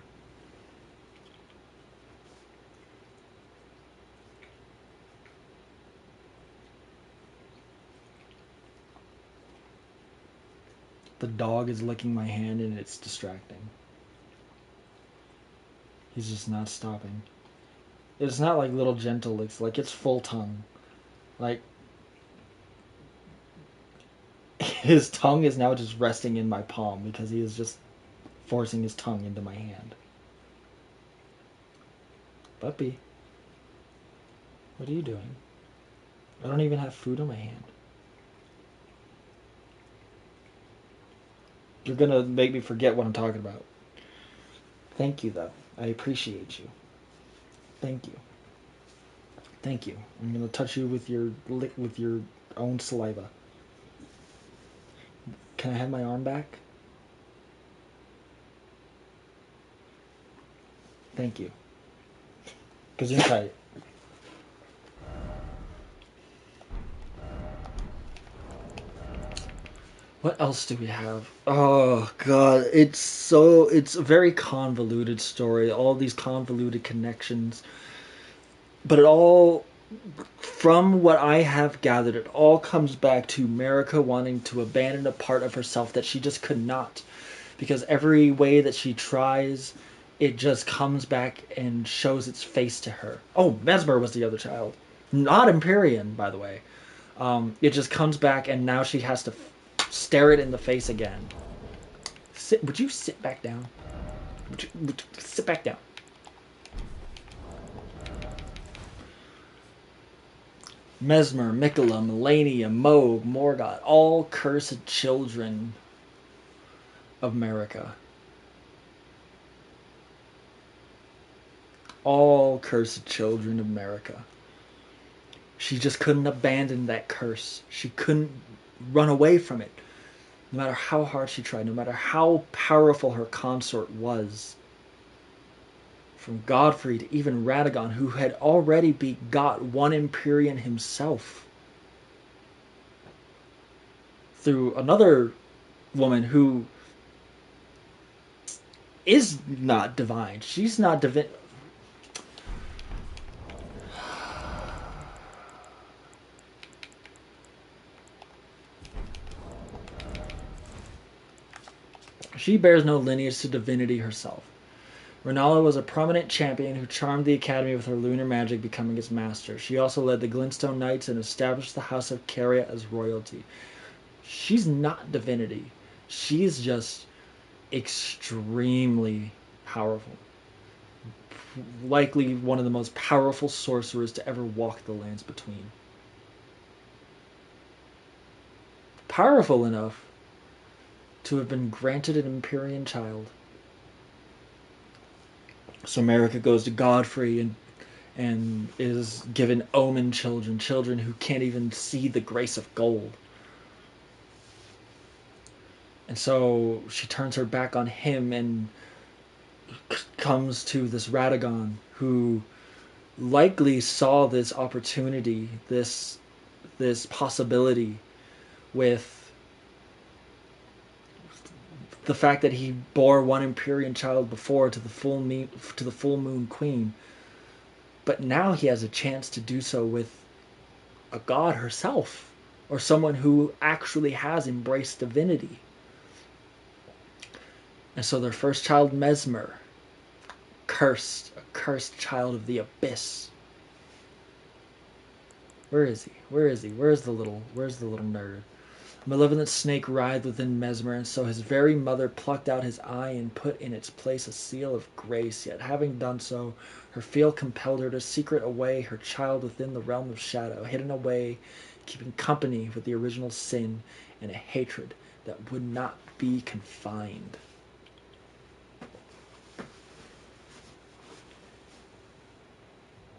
A: The dog is licking my hand and it's distracting. He's just not stopping. It's not like little gentle licks, like it's full tongue. Like, his tongue is now just resting in my palm because he is just forcing his tongue into my hand. Puppy, what are you doing? I don't even have food in my hand. You're gonna make me forget what I'm talking about. Thank you, though. I appreciate you. Thank you. Thank you. I'm gonna touch you with your own saliva. Can I have my arm back? Thank you. Because you're tight. What else do we have? Oh god, it's a very convoluted story. All these convoluted connections, but it all, from what I have gathered, it all comes back to Marika wanting to abandon a part of herself that she just could not, because every way that she tries, it just comes back and shows its face to her. Oh, Mesmer was the other child, not Empyrean, by the way. It just comes back, and now she has to stare it in the face again. Would you sit back down? Would you sit back down? Mesmer, Mikola, Melania, Moog, Morgoth, all cursed children of Marika. All cursed children of Marika. She just couldn't abandon that curse. She couldn't run away from it. No matter how hard she tried, no matter how powerful her consort was. From Godfrey to even Radagon, who had already begot one Empyrean himself. Through another woman who is not divine. She's not divine. She bears no lineage to divinity herself. Renala was a prominent champion who charmed the Academy with her lunar magic, becoming its master. She also led the Glintstone Knights and established the House of Caria as royalty. She's not divinity. She's just extremely powerful. Likely one of the most powerful sorcerers to ever walk the lands between. Powerful enough to have been granted an Empyrean child. So Marika goes to Godfrey and is given omen children, children who can't even see the grace of gold. And so she turns her back on him and comes to this Radagon, who likely saw this opportunity, this possibility, with the fact that he bore one Empyrean child before to the full moon queen, but now he has a chance to do so with a god herself, or someone who actually has embraced divinity. And so their first child, Mesmer, a cursed child of the abyss. Where is he? Where's the little nerd? A malevolent snake writhed within Mesmer, and so his very mother plucked out his eye and put in its place a seal of grace. Yet having done so, her feel compelled her to secret away her child within the realm of shadow, hidden away, keeping company with the original sin and a hatred that would not be confined.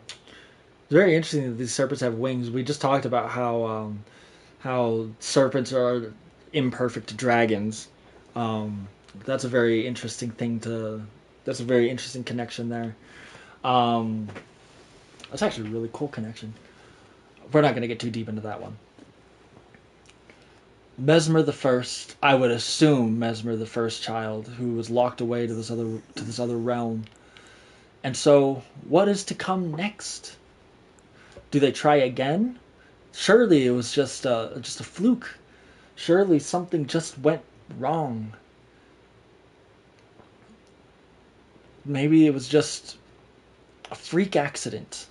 A: It's very interesting that these serpents have wings. We just talked about how serpents are imperfect dragons. Um, that's a very interesting thing to. That's a very interesting connection there. Um, that's actually a really cool connection. We're not going to get too deep into that one. Mesmer the First, I would assume Mesmer the First child, who was locked away to this other realm. And so, what is to come next? Do they try again? Surely it was just a fluke. Surely something just went wrong. Maybe it was just a freak accident.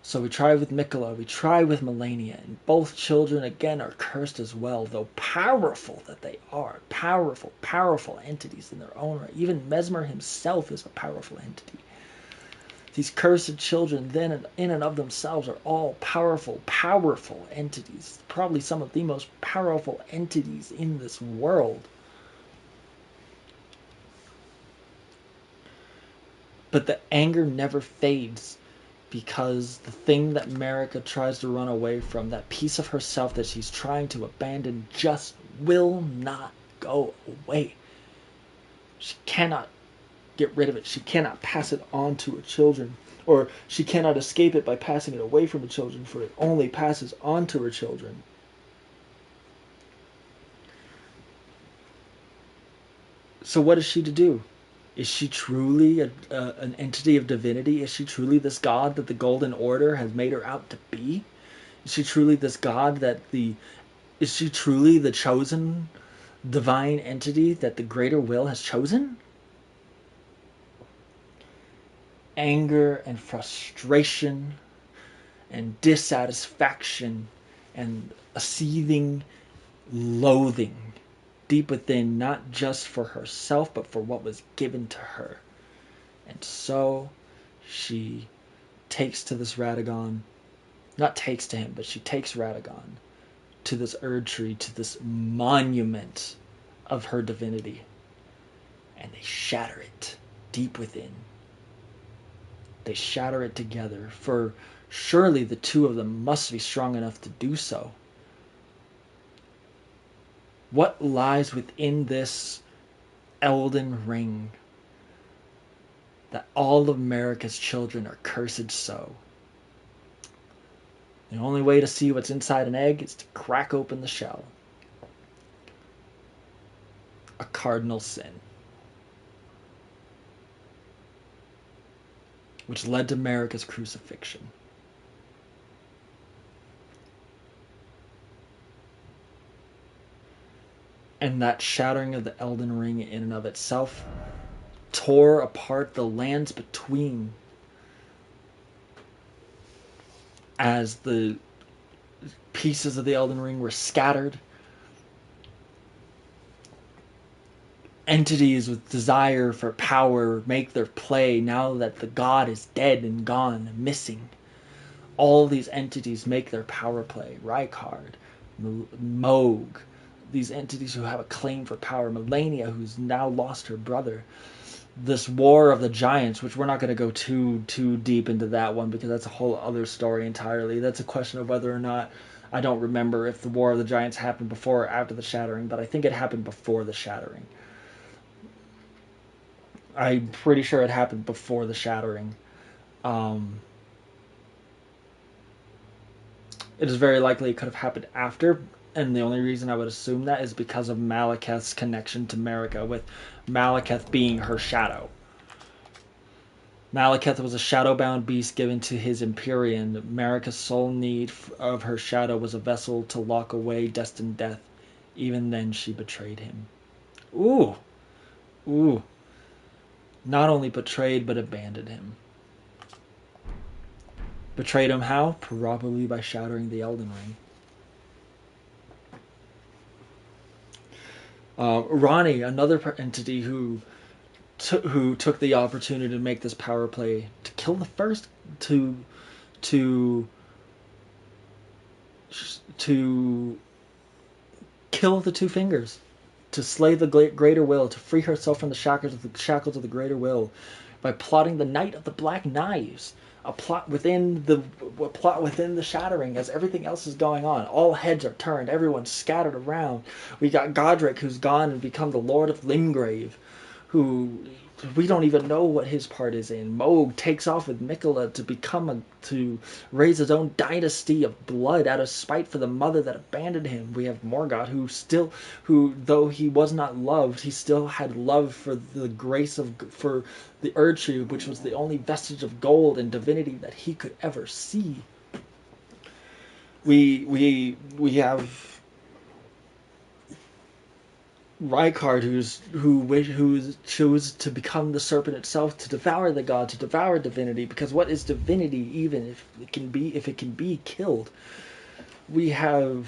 A: So we try with Mikola, we try with Melania, and both children again are cursed as well, though powerful that they are. Powerful entities in their own right. Even Mesmer himself is a powerful entity. These cursed children, then in and of themselves, are all powerful entities. Probably some of the most powerful entities in this world. But the anger never fades, because the thing that Marika tries to run away from, that piece of herself that she's trying to abandon, just will not go away. She cannot get rid of it. She cannot pass it on to her children, or she cannot escape it by passing it away from the children, for it only passes on to her children. So what is she to do? Is she truly an entity of divinity? Is she truly this god that the Golden Order has made her out to be? Is she truly this god is she truly the chosen divine entity that the greater will has chosen? Anger and frustration and dissatisfaction and a seething loathing deep within, not just for herself, but for what was given to her. And so she takes to this Radagon, not takes to him, but she takes Radagon to this Erdtree, to this monument of her divinity. And they shatter it deep within. They shatter it together, for surely the two of them must be strong enough to do so. What lies within this Elden Ring that all of Marika's children are cursed so? The only way to see what's inside an egg is to crack open the shell. A cardinal sin, which led to Marika's crucifixion. And that shattering of the Elden Ring in and of itself tore apart the lands between, as the pieces of the Elden Ring were scattered. Entities with desire for power make their play now that the god is dead and gone, missing. All these entities make their power play. Rykard, Moog, these entities who have a claim for power. Melania, who's now lost her brother. This war of the giants, which we're not going to go too deep into that one, because that's a whole other story entirely. That's a question of whether or not, I don't remember if the war of the giants happened before or after the shattering, but I think it happened before the shattering. I'm pretty sure it happened before the shattering. It is very likely it could have happened after, and the only reason I would assume that is because of Malekith's connection to Marika, with Malekith being her shadow. Malekith was a shadow-bound beast given to his Empyrean. Marika's sole need of her shadow was a vessel to lock away destined death. Even then, she betrayed him. Ooh. Not only betrayed, but abandoned him. Betrayed him how? Probably by shattering the Elden Ring. Ronnie, another entity who took the opportunity to make this power play, to kill the first, to kill the two fingers, to slay the greater will, to free herself from the shackles of the greater will, by plotting the Night of the Black Knives, a plot within the shattering, as everything else is going on. All heads are turned, everyone's scattered around. We got Godric, who's gone and become the Lord of Limgrave, who we don't even know what his part is in. Moog takes off with Mikola to raise his own dynasty of blood out of spite for the mother that abandoned him. We have Morgoth, who though he was not loved, he still had love for the for the Erdtree, which was the only vestige of gold and divinity that he could ever see. We have Rykard, who chose to become the serpent itself, to devour the god, to devour divinity. Because what is divinity, even if it can be killed? We have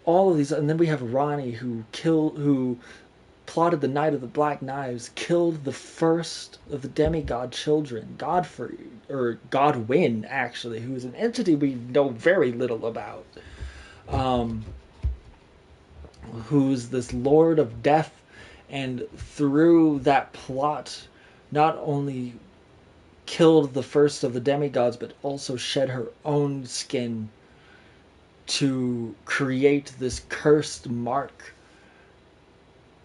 A: all of these, and then we have Ronnie, who plotted the Night of the Black Knives, killed the first of the demigod children, Godfrey, or Godwyn, actually, who is an entity we know very little about, um, who's this Lord of Death, and through that plot, not only killed the first of the demigods, but also shed her own skin to create this cursed mark,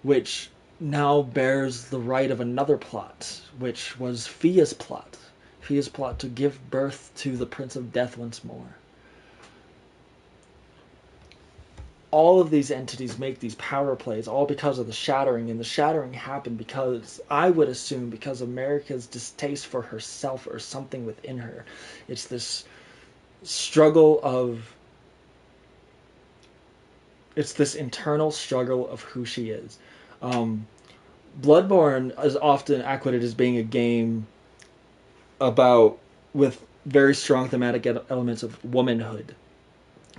A: which now bears the right of another plot, which was Fia's plot. Fia's plot to give birth to the Prince of Death once more. All of these entities make these power plays, all because of the shattering, and the shattering happened because, I would assume, because America's distaste for herself or something within her. It's this struggle of, it's this internal struggle of who she is. Bloodborne is often acquitted as being a game about, with very strong thematic elements of womanhood.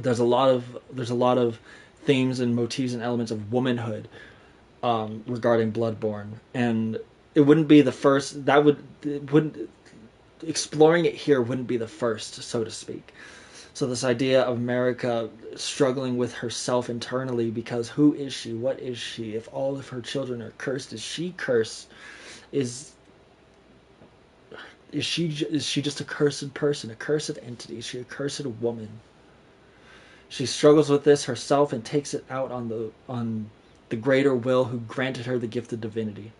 A: There's a lot of themes and motifs and elements of womanhood regarding Bloodborne, and it wouldn't be the first. It wouldn't, exploring it here wouldn't be the first, so to speak. So this idea of America struggling with herself internally, because who is she? What is she? If all of her children are cursed, is she cursed? Is she just a cursed person, a cursed entity? Is she a cursed woman? She struggles with this herself and takes it out on the greater will who granted her the gift of divinity.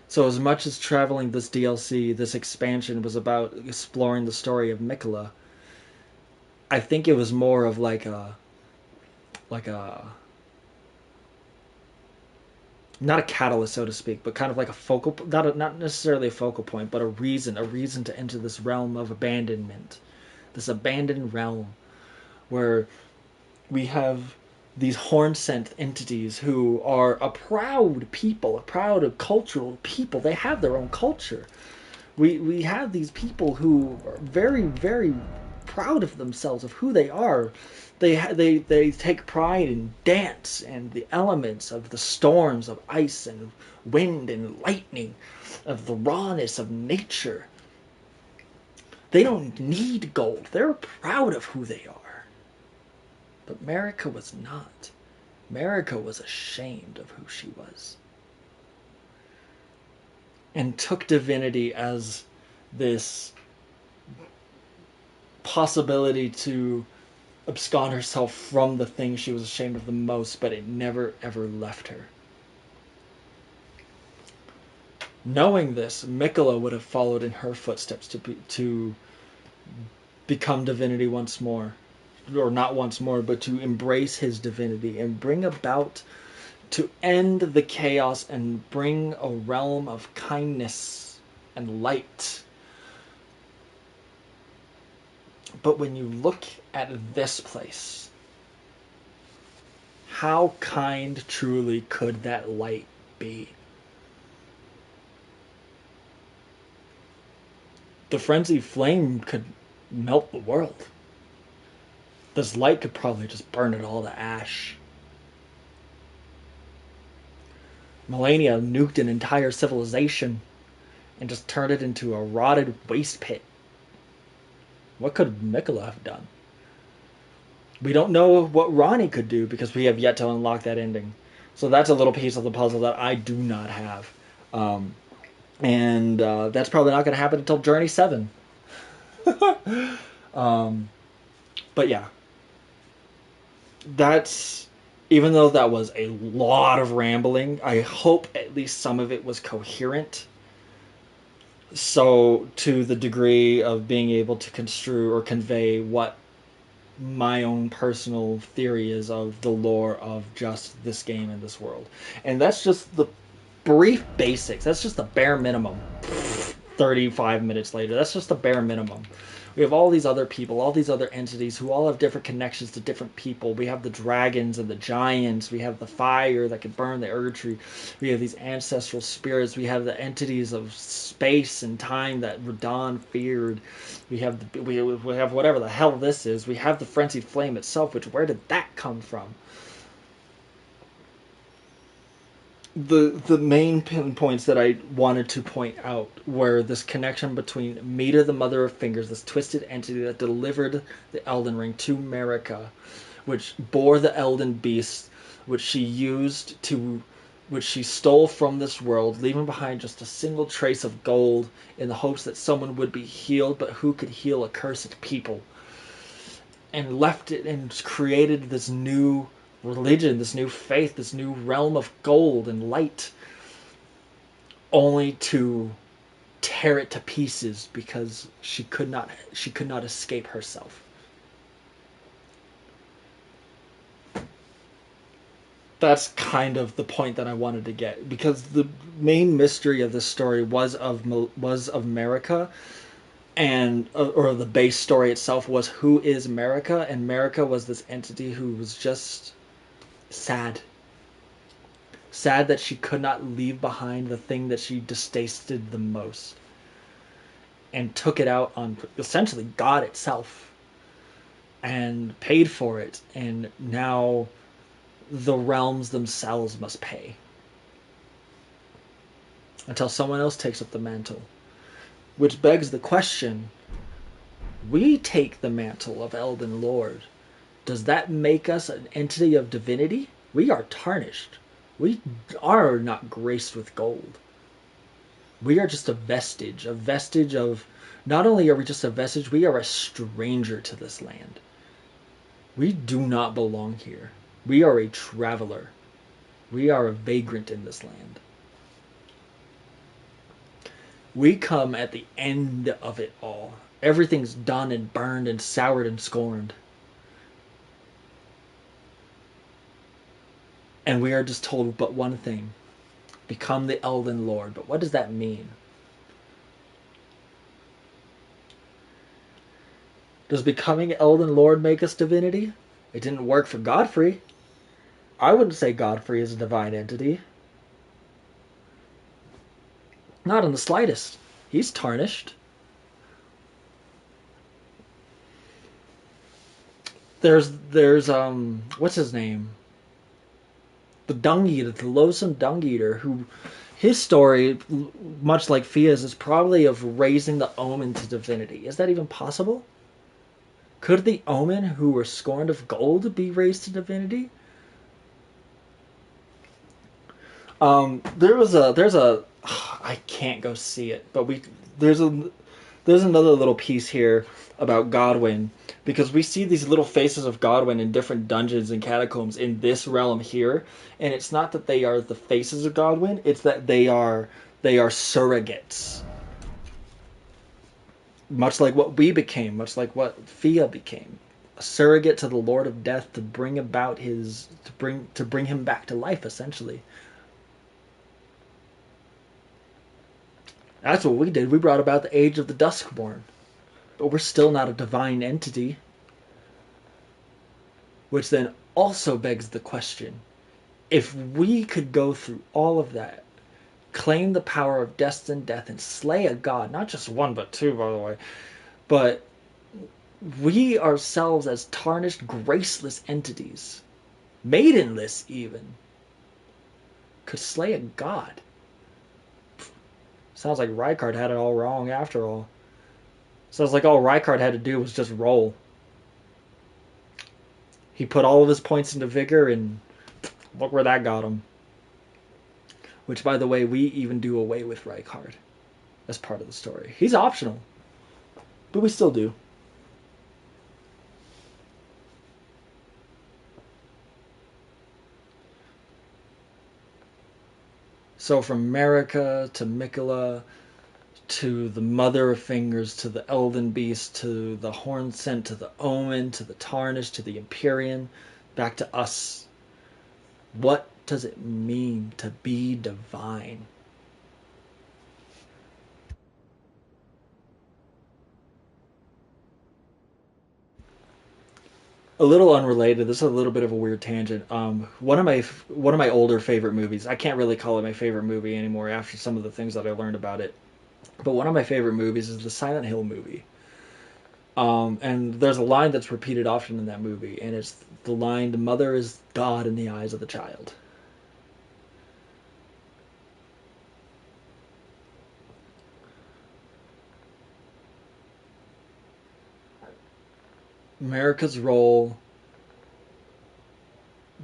A: So as much as traveling this DLC, this expansion was about exploring the story of Mikola, I think it was more of like a not a catalyst, so to speak, but kind of like a focal, not necessarily a focal point, but a reason to enter this realm of abandonment, this abandoned realm where we have these horn-sent entities who are a proud people, a proud cultural people. They have their own culture. We have these people who are very, very proud of themselves, of who they are. They take pride in dance and the elements of the storms of ice and wind and lightning, of the rawness of nature. They don't need gold. They're proud of who they are. But Marika was not. Marika was ashamed of who she was. And took divinity as this possibility to abscond herself from the thing she was ashamed of the most, but it never ever left her. Knowing this, Mikola would have followed in her footsteps to become divinity once more. Or not once more, but to embrace his divinity and bring about, to end the chaos and bring a realm of kindness and light. But when you look at this place, how kind truly could that light be? The frenzied flame could melt the world. This light could probably just burn it all to ash. Melania nuked an entire civilization and just turned it into a rotted waste pit. What could Mikola have done? We don't know what Ronnie could do because we have yet to unlock that ending. So that's a little piece of the puzzle that I do not have. And that's probably not going to happen until Journey 7. But yeah. That's, even though that was a lot of rambling, I hope at least some of it was coherent. So, to the degree of being able to construe or convey what my own personal theory is of the lore of just this game and this world. And that's just the brief basics. That's just the bare minimum. 35 minutes later. That's just the bare minimum. We have all these other people, all these other entities who all have different connections to different people. We have the dragons and the giants. We have the fire that can burn the Erdtree. We have these ancestral spirits. We have the entities of space and time that Radon feared. We have whatever the hell this is. We have the frenzied flame itself. Which, where did that come from? The main pinpoints that I wanted to point out were this connection between Mita, the Mother of Fingers, this twisted entity that delivered the Elden Ring to Marika, which bore the Elden Beast, which she used to, which she stole from this world, leaving behind just a single trace of gold in the hopes that someone would be healed, but who could heal accursed people? And left it and created this new religion, this new faith, this new realm of gold and light, only to tear it to pieces because she could not escape herself. That's kind of the point that I wanted to get, because the main mystery of this story was of Marika, and or the base story itself was who is Marika, and Marika was this entity who was just sad. Sad that she could not leave behind the thing that she detested the most, and took it out on essentially God itself and paid for it, and now the realms themselves must pay until someone else takes up the mantle. Which begs the question, we take the mantle of Elden Lord. Does that make us an entity of divinity? We are tarnished. We are not graced with gold. We are just a vestige of. Not only are we just a vestige, we are a stranger to this land. We do not belong here. We are a traveler. We are a vagrant in this land. We come at the end of it all. Everything's done and burned and soured and scorned. And we are just told but one thing. Become the Elden Lord. But what does that mean? Does becoming Elden Lord make us divinity? It didn't work for Godfrey. I wouldn't say Godfrey is a divine entity. Not in the slightest. He's tarnished. There's what's his name? The Dung Eater, the loathsome Dung Eater, who his story, much like Fia's, is probably of raising the Omen to divinity. Is that even possible? Could the Omen, who were scorned of gold, be raised to divinity? There's a I can't go see it, but there's a there's another little piece here about Godwyn, because we see these little faces of Godwyn in different dungeons and catacombs in this realm here, and it's not that they are the faces of Godwyn, it's that they are surrogates. Much like what we became, much like what Fia became. A surrogate to the Lord of Death to bring about his to bring him back to life, essentially. That's what we did. We brought about the age of the Duskborn. But we're still not a divine entity. Which then also begs the question, if we could go through all of that, claim the power of destined death, and slay a god, not just one but two, by the way, but we ourselves as tarnished, graceless entities, maidenless even, could slay a god. Sounds like Rykard had it all wrong after all. Sounds like all Rykard had to do was just roll. He put all of his points into vigor, and look where that got him. Which, by the way, we even do away with Rykard as part of the story. He's optional, but we still do. So from Marika to Miquella to the Mother of Fingers to the Elden Beast to the Horn Scent to the Omen to the Tarnished to the Empyrean, back to us. What does it mean to be divine? A little unrelated. This is a little bit of a weird tangent. One of my older favorite movies. I can't really call it my favorite movie anymore after some of the things that I learned about it. But one of my favorite movies is the Silent Hill movie. And there's a line that's repeated often in that movie, and it's the line, "The mother is God in the eyes of the child." America's role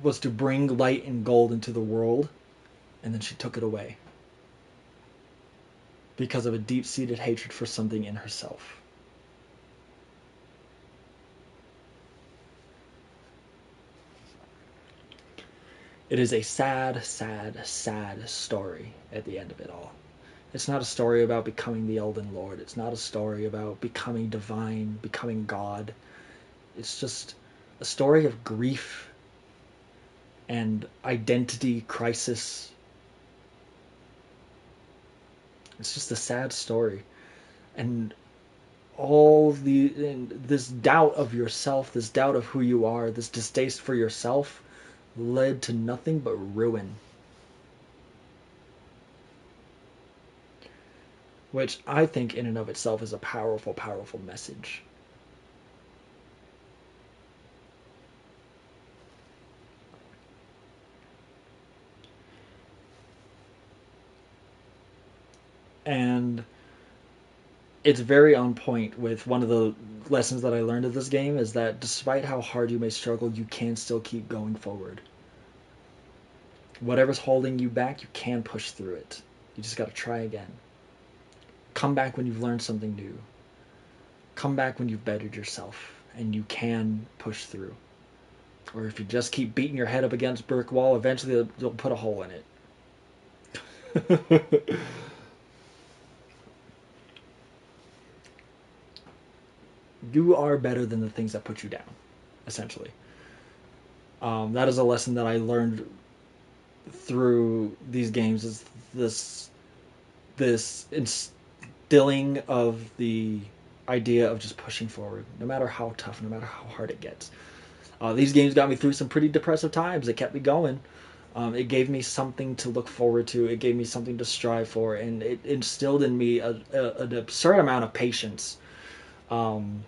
A: was to bring light and gold into the world, and then she took it away because of a deep-seated hatred for something in herself. It is a sad, sad, sad story at the end of it all. It's not a story about becoming the Elden Lord. It's not a story about becoming divine, becoming God. It's just a story of grief and identity crisis. It's just a sad story. And and this doubt of yourself, this doubt of who you are, this distaste for yourself led to nothing but ruin. Which I think in and of itself is a powerful, powerful message. And it's very on point with one of the lessons that I learned of this game is that despite how hard you may struggle, you can still keep going forward. Whatever's holding you back, you can push through it. You just got to try again. Come back when you've learned something new. Come back when you've bettered yourself and you can push through. Or if you just keep beating your head up against a brick wall, eventually they'll put a hole in it. You are better than the things that put you down, essentially. That is a lesson that I learned through these games. Is this instilling of the idea of just pushing forward, no matter how tough, no matter how hard it gets. These games got me through some pretty depressive times. It kept me going. It gave me something to look forward to. It gave me something to strive for, and it instilled in me an absurd amount of patience. Um,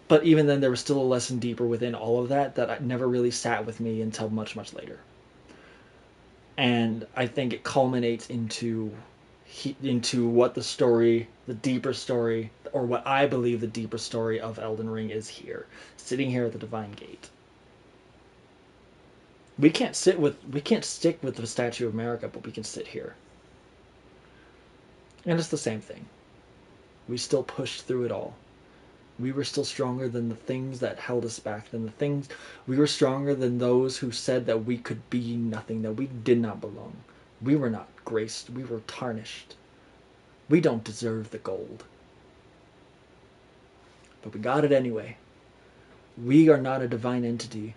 A: but even then, there was still a lesson deeper within all of that that never really sat with me until much, much later. And I think it culminates into what the story, the deeper story, or what I believe the deeper story of Elden Ring is here, sitting here at the Divine Gate. We can't stick with the Statue of America, but we can sit here. And it's the same thing. We still pushed through it all. We were still stronger than the things that held us back, than the things we were stronger than those who said that we could be nothing, that we did not belong. We were not graced, we were tarnished. We don't deserve the gold. But we got it anyway. We are not a divine entity,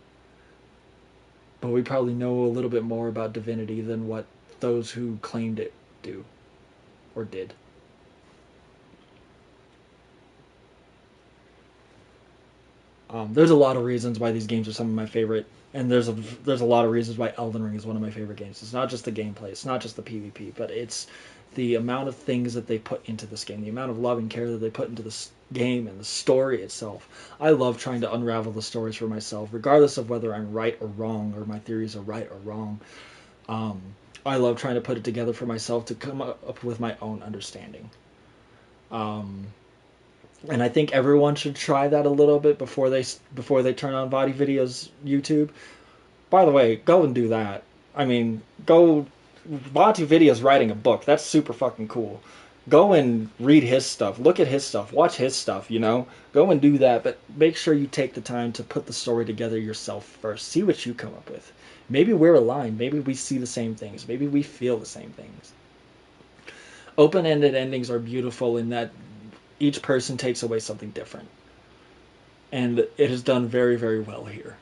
A: but we probably know a little bit more about divinity than what those who claimed it do or did. There's a lot of reasons why these games are some of my favorite, and there's a lot of reasons why Elden Ring is one of my favorite games. It's not just the gameplay, it's not just the PvP, but it's the amount of things that they put into this game, the amount of love and care that they put into this game and the story itself. I love trying to unravel the stories for myself, regardless of whether I'm right or wrong, or my theories are right or wrong. Um, I love trying to put it together for myself to come up with my own understanding. Um, and I think everyone should try that a little bit before they turn on Body Video's YouTube. By the way, go and do that. I mean, go. Body Video's writing a book. That's super fucking cool. Go and read his stuff. Look at his stuff. Watch his stuff. Go and do that. But make sure you take the time to put the story together yourself first. See what you come up with. Maybe we're aligned. Maybe we see the same things. Maybe we feel the same things. Open-ended endings are beautiful in that each person takes away something different. And it is done very, very well here.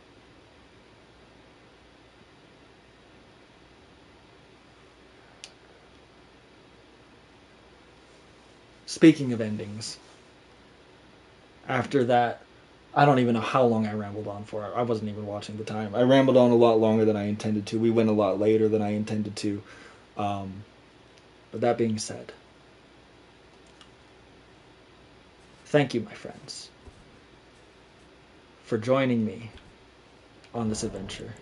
A: Speaking of endings, After that, I don't even know how long I rambled on for. I wasn't even watching the time. I rambled on a lot longer than I intended to. We went a lot later than I intended to. Um, but that being said, thank you, my friends, for joining me on this adventure.